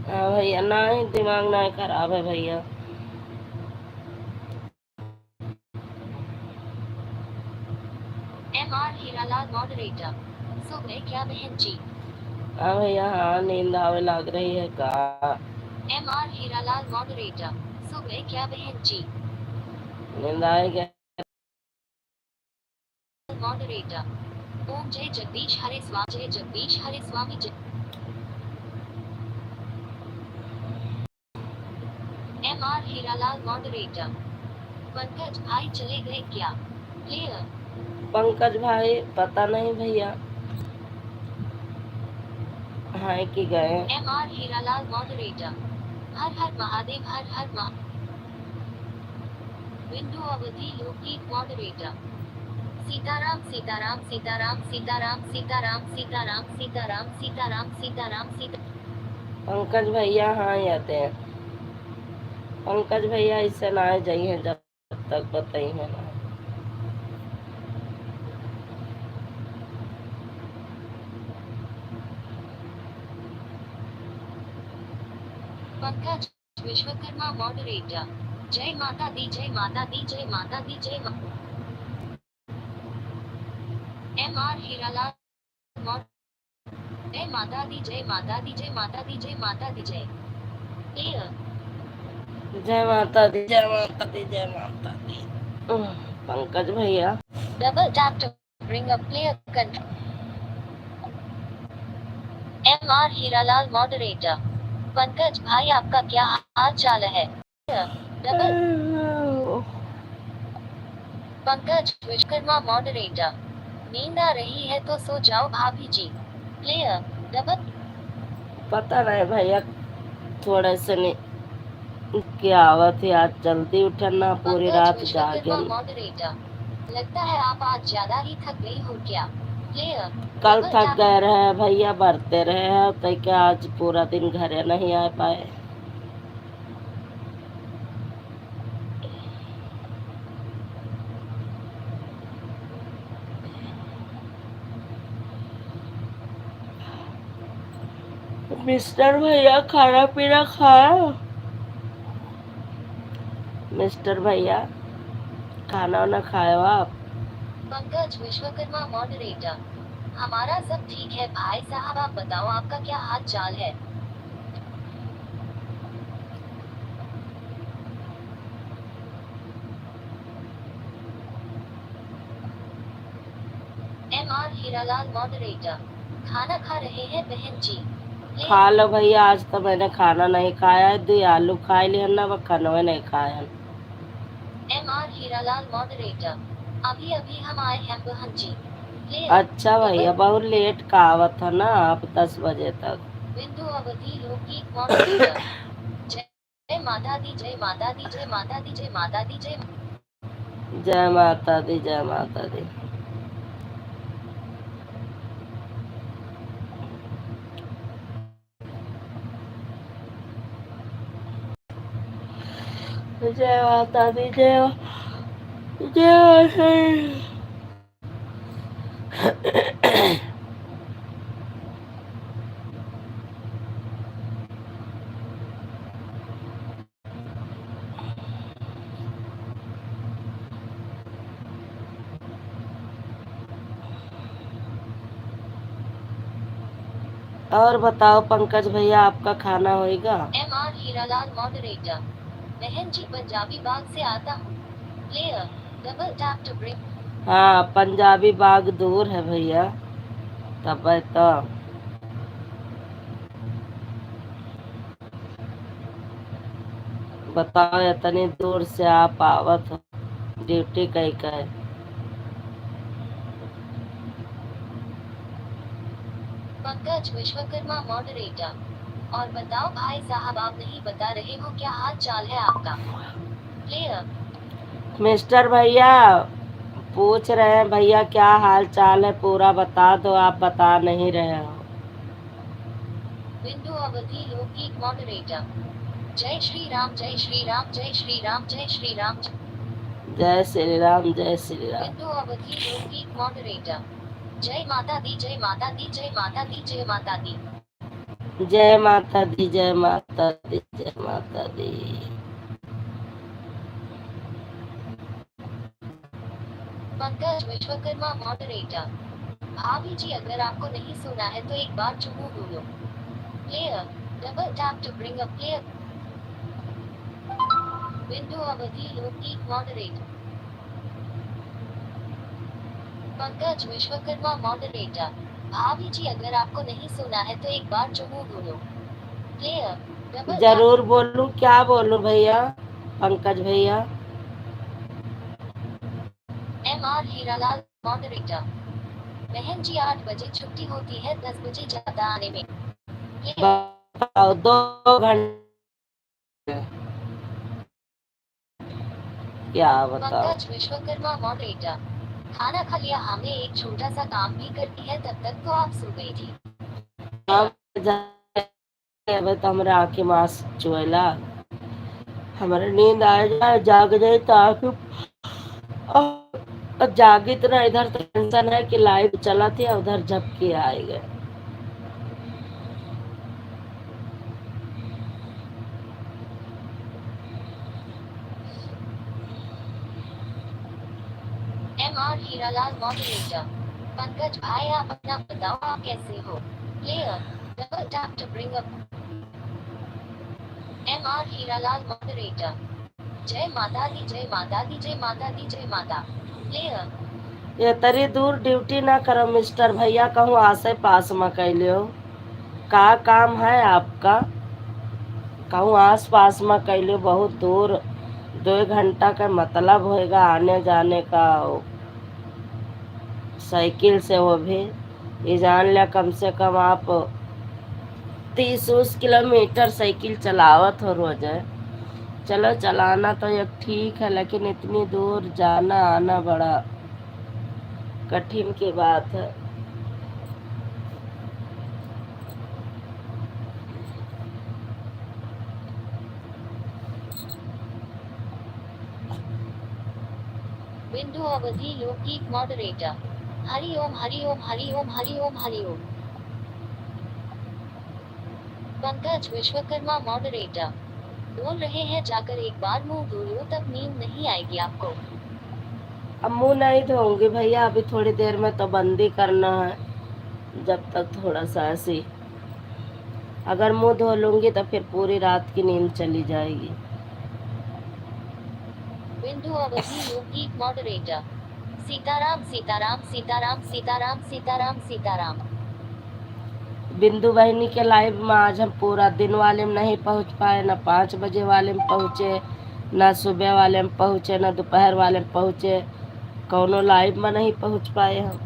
हाँ भैया, ना ही दिमाग ना ही खराब है भैया। MR हीरालाल मॉडरेटर, सो गए क्या बहन जी? हाँ भैया, हाँ नींद आवे लग रही है का। MR हीरालाल मॉडरेटर, सो गए क्या बहन जी? नींद आए क्या? मॉडरेटर, ओम जय जगदीश हरे स्वामी, जय जगदीश हरे स्वामी जय। MR हीरालाल मॉडरेटर, पंकज भाई चले गए क्या? प्लेयर, पंकज भाई पता नहीं भैया, हाँ कि गए। MR हीरालाल मॉडरेटर, हर हर महादेव, हर हर महा। बिंदु अवधि लोकगीत मॉडरेटर, सीताराम सीताराम सीताराम सीताराम सीताराम सीताराम सीताराम सीताराम सीताराम सीता। पंकज भैया हाँ आते हैं। पंकज भैया इससे ना जाइए जब तक बताई है ना। पंकज विश्वकर्मा मॉडरेटर, जय माता दी, जय माता दी, जय माता दी, जय मा। MR हीरालाल जय माता दी, जय माता दी, जय माता दी, जय माता दी, जय। प्लेयर, जय माता दी, जय माता दी, जय माता दी। पंकज भैया, double tap to bring up player control. MR Hiralal moderator, Pankaj भाई आपका क्या हाल चाल है? डबल पंकज विश्वकर्मा मॉडरेटर, नींद आ रही है तो सो जाओ भाभी जी। प्लेयर, डबल पता नहीं भैया, थोड़े से नहीं क्या आवत है, आज जल्दी उठना, पूरी पंकज रात विश्वकर्मा जागन। मॉडरेटर, लगता है आप आज ज्यादा ही थक गई हो क्या? प्लेयर, कल डबल थक टैप। गए रहे भैया, बढ़ते रहे हैं तो क्या आज पूरा दिन घरे नहीं आ पाए। मिस्टर भैया खाना पीना खाया? मिस्टर भैया खाना वाना खाए हो आप? पंकज विश्वकर्मा मॉडरेटर, हमारा सब ठीक है भाई साहब, आप बताओ आपका क्या हाल चाल है? MR हीरालाल मॉडरेटर, खाना खा रहे हैं बहन जी। खा लो भैया, आज तो मैंने खाना नहीं खाया है, 2 आलू खाए लिए ना, वो खाना नहीं खाया। MR हीरालाल मॉडरेटर, अभी अभी हम आए हैं बहन जी। प्लेयर, अच्छा भैया, बहुत लेट का आवत था ना आप, 10 बजे तक। बिंदु अवधि लोकगीत मॉडरेटर, जय माता दी, जय माता दी, जय माता दी, जय माता दी, जय। जय माता दी, जय माता दी। जय माता दी, जय जय। और बताओ पंकज भैया, आपका खाना होएगा? MR हीरालाल मॉडरेटर, बहन जी पंजाबी बाग से आता हूँ। Player, double tap to bring. हाँ, पंजाबी बाग दूर है भैया, तब तो बताओ इतनी दूर से आप आवत हो, ड्यूटी कहीं का है? पंकज विश्वकर्मा मॉडरेटर, और बताओ भाई साहब आप नहीं बता रहे हो क्या हाल चाल है आपका? प्लेयर, मिस्टर भैया पूछ रहे हैं भैया क्या हाल चाल है, पूरा बता दो, आप बता नहीं रहे हो। बिंदु अवधि लोकगीत मॉडरेटर। जय श्री राम जय श्री राम जय श्री राम जय श्री राम। जय श्री राम जय श्री राम। बिंदु अवधि लोकगीत मॉडरेटर। जय माता दी जय माता दी जय माता दी जय माता दी। जय माता दी जय माता दी जय माता दी। पंकज विश्वकर्मा मॉडरेटर। भाभी जी अगर आपको नहीं सुना है तो एक बार चुमू बोलो। Player double tap to bring up player. Bindu Awadhi लोकगीत मॉडरेटर। पंकज विश्वकर्मा मॉडरेटर। भाभी जी अगर आपको नहीं सुना है तो एक बार चुमू बोलो। प्लेयर डबल जरूर बोलूं, क्या बोलूं भैया? पंकज भैया। MR Hiralal moderator. बहन जी 8 बजे छुट्टी होती है, 10 बजे जाता आने में। बताओ 2 घंटे क्या बताओ। पंकज विश्वकर्मा मॉडरेटर। खाना खा लिया हमने, एक छोटा सा काम भी कर ली है, तब तक तो आप सो गई थी। अब तो हमारे आँखें मास चुएला, हमारे नींद आ जाए, जाग जाए तो आँखें अब जागी तो ना। इधर तो टेंशन है कि लाइव चला थी, उधर झपकी आए गए। MR Hiralal moderator. पंकज भाई आप अपना बताओ, आप कैसे हो? Player double tap to bring up. MR Hiralal moderator. जय माता दी जय माता दी जय माता दी जय माता। प्लेयर ये तरी दूर ड्यूटी ना करो मिस्टर भैया, कहूँ आसे पास में कैलियो। का काम है आपका? कहूँ आस पास में कैलियो, बहुत दूर 2 घंटा का मतलब होएगा आने जाने का, साइकिल से, वो भी ये जान लिया कम से कम आप 30 किलोमीटर साइकिल चलावत हो रोज है। चलो चलाना तो एक ठीक है, लेकिन इतनी दूर जाना आना बड़ा कठिन की बात है। बिंदु अवधि लोकगीत मॉडरेटर। हरि ओम हरि ओम हरि ओम हरि ओम हरि ओम। पंकज विश्वकर्मा मॉडरेटर। बोल रहे हैं जाकर एक बार मुंह धो लो, तब नींद नहीं आएगी आपको। अब मुंह नहीं धोऊंगी भैया, अभी थोड़ी देर में तो बंदी करना है, जब तक थोड़ा सा ऐसी, अगर मुंह धो लूंगी तो फिर पूरी रात की नींद चली जाएगी। बिंदु अवधि लोकगीत मॉडरेटर। सीताराम सीताराम सीताराम सीताराम सीताराम सीताराम। बिंदु बहनी के लाइव में आज हम पूरा दिन वाले में नहीं पहुंच पाए, न 5 बजे वाले में पहुंचे, न सुबह वाले में पहुंचे, न दोपहर वाले में पहुंचे, कौनो लाइव में नहीं पहुंच पाए हम।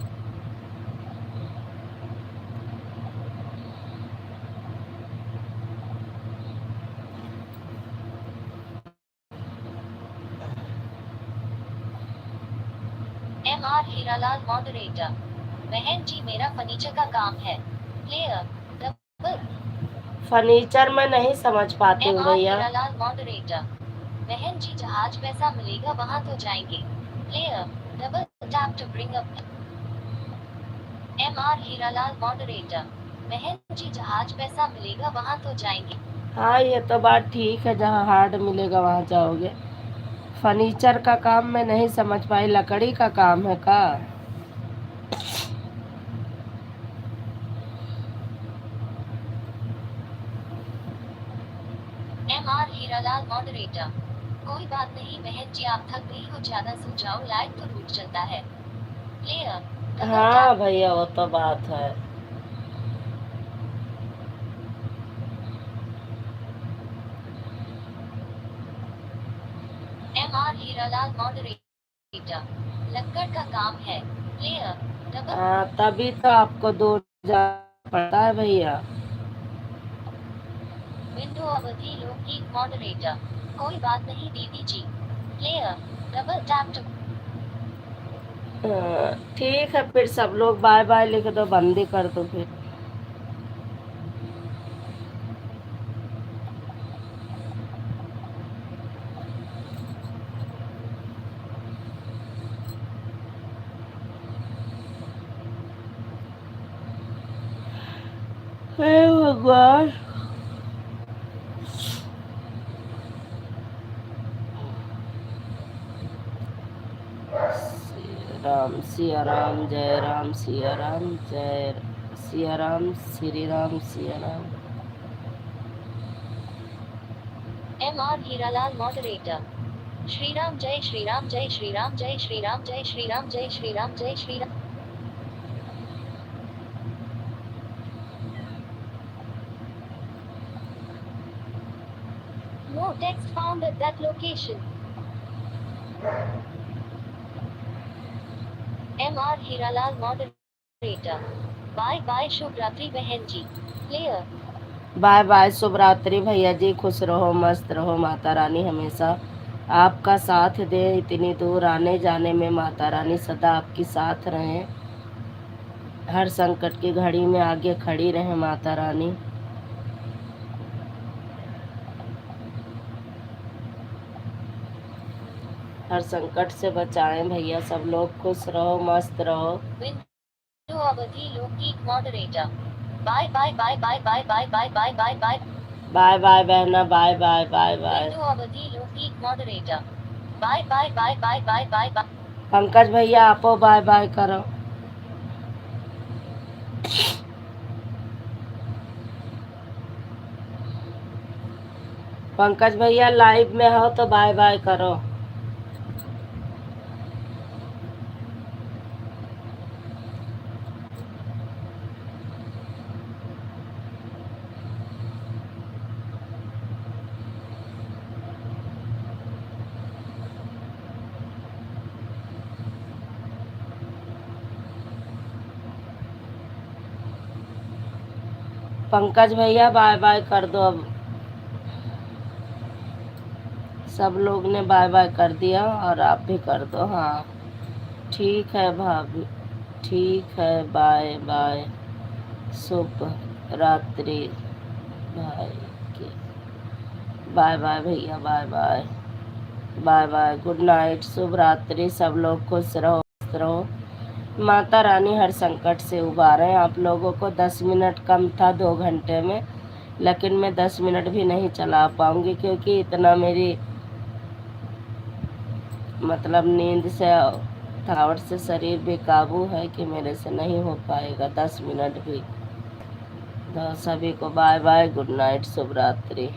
MR Hiralal moderator. बहन जी मेरा फर्नीचर का काम है। Player double. फर्नीचर में नहीं समझ पाती हूँ MR भैया। हीरालाल मॉडरेटर। बहन जी जहाज पैसा मिलेगा वहाँ तो जाएंगे। Player double tap to bring up. MR Hiralal moderator. बहन जी जहाज पैसा मिलेगा वहाँ तो जाएंगे। हाँ ये तो बात ठीक है, जहाँ हार्ड मिलेगा वहाँ जाओगे। फर्नीचर का काम मैं नहीं समझ पाई, लकड़ी का काम है का? MR Hiralal moderator. कोई बात नहीं बहन जी, आप थक गई हो, ज्यादा सो जाओ, लाइट तो रूठ चलता है। प्लेयर हाँ भैया वो तो बात है। MR Hiralal moderator. लक्कड़ का काम है। Player double. हाँ तभी तो आपको दूर जाना पड़ता है भैया। बिंदु अवधि लोकगीत मॉडरेटर। कोई बात नहीं दीदी जी। Player double tap to. ठीक है, फिर सब लोग बाय बाय लिख दो, बंदी कर दो फिर। हे भगवान। सिया राम जय राम सिया राम जय सिया राम श्री राम सिया राम। MR Hiralal moderator. श्री राम जय श्री राम जय श्री राम जय श्री राम जय श्री राम जय श्री राम जय Shri Ram. No text found at that location. MR Hiralal moderator. Bye bye शुभ रात्रि बहन जी। प्लेयर। बाय बाय शुभ रात्रि भैया जी, खुश रहो मस्त रहो, माता रानी हमेशा आपका साथ दे। इतनी दूर आने जाने में माता रानी सदा आपकी साथ रहे, हर संकट की घड़ी में आगे खड़ी रहे माता रानी। हर संकट से बचाएं भैया, सब लोग खुश रहो मस्त रहो। Window Awadhi Laukik moderator. Bye bye bye bye bye bye bye bye bye bye. Bye bye बहना, bye bye bye bye. Window Awadhi Laukik moderator. Bye bye bye bye bye bye bye. Pankaj भैया आपो बाय बाय करो। पंकज भैया लाइव में हो तो बाय बाय करो। पंकज भैया बाय बाय कर दो अब। सब लोग ने बाय बाय कर दिया और आप भी कर दो। हाँ ठीक है भाभी, ठीक है, बाय बाय, शुभ रात्रि भाई की। बाय बाय भैया, bye bye bye bye, good night, शुभ रात्रि। सब लोग खुश रहो मस्त रहो, माता रानी हर संकट से उबारे। आप लोगों को 10 मिनट कम था 2 घंटे में, लेकिन मैं 10 मिनट भी नहीं चला पाऊंगी क्योंकि इतना मेरी मतलब नींद से थकावट से शरीर बेकाबू है कि मेरे से नहीं हो पाएगा 10 मिनट भी। तो सभी को बाय बाय, गुड नाइट, शुभ रात्रि।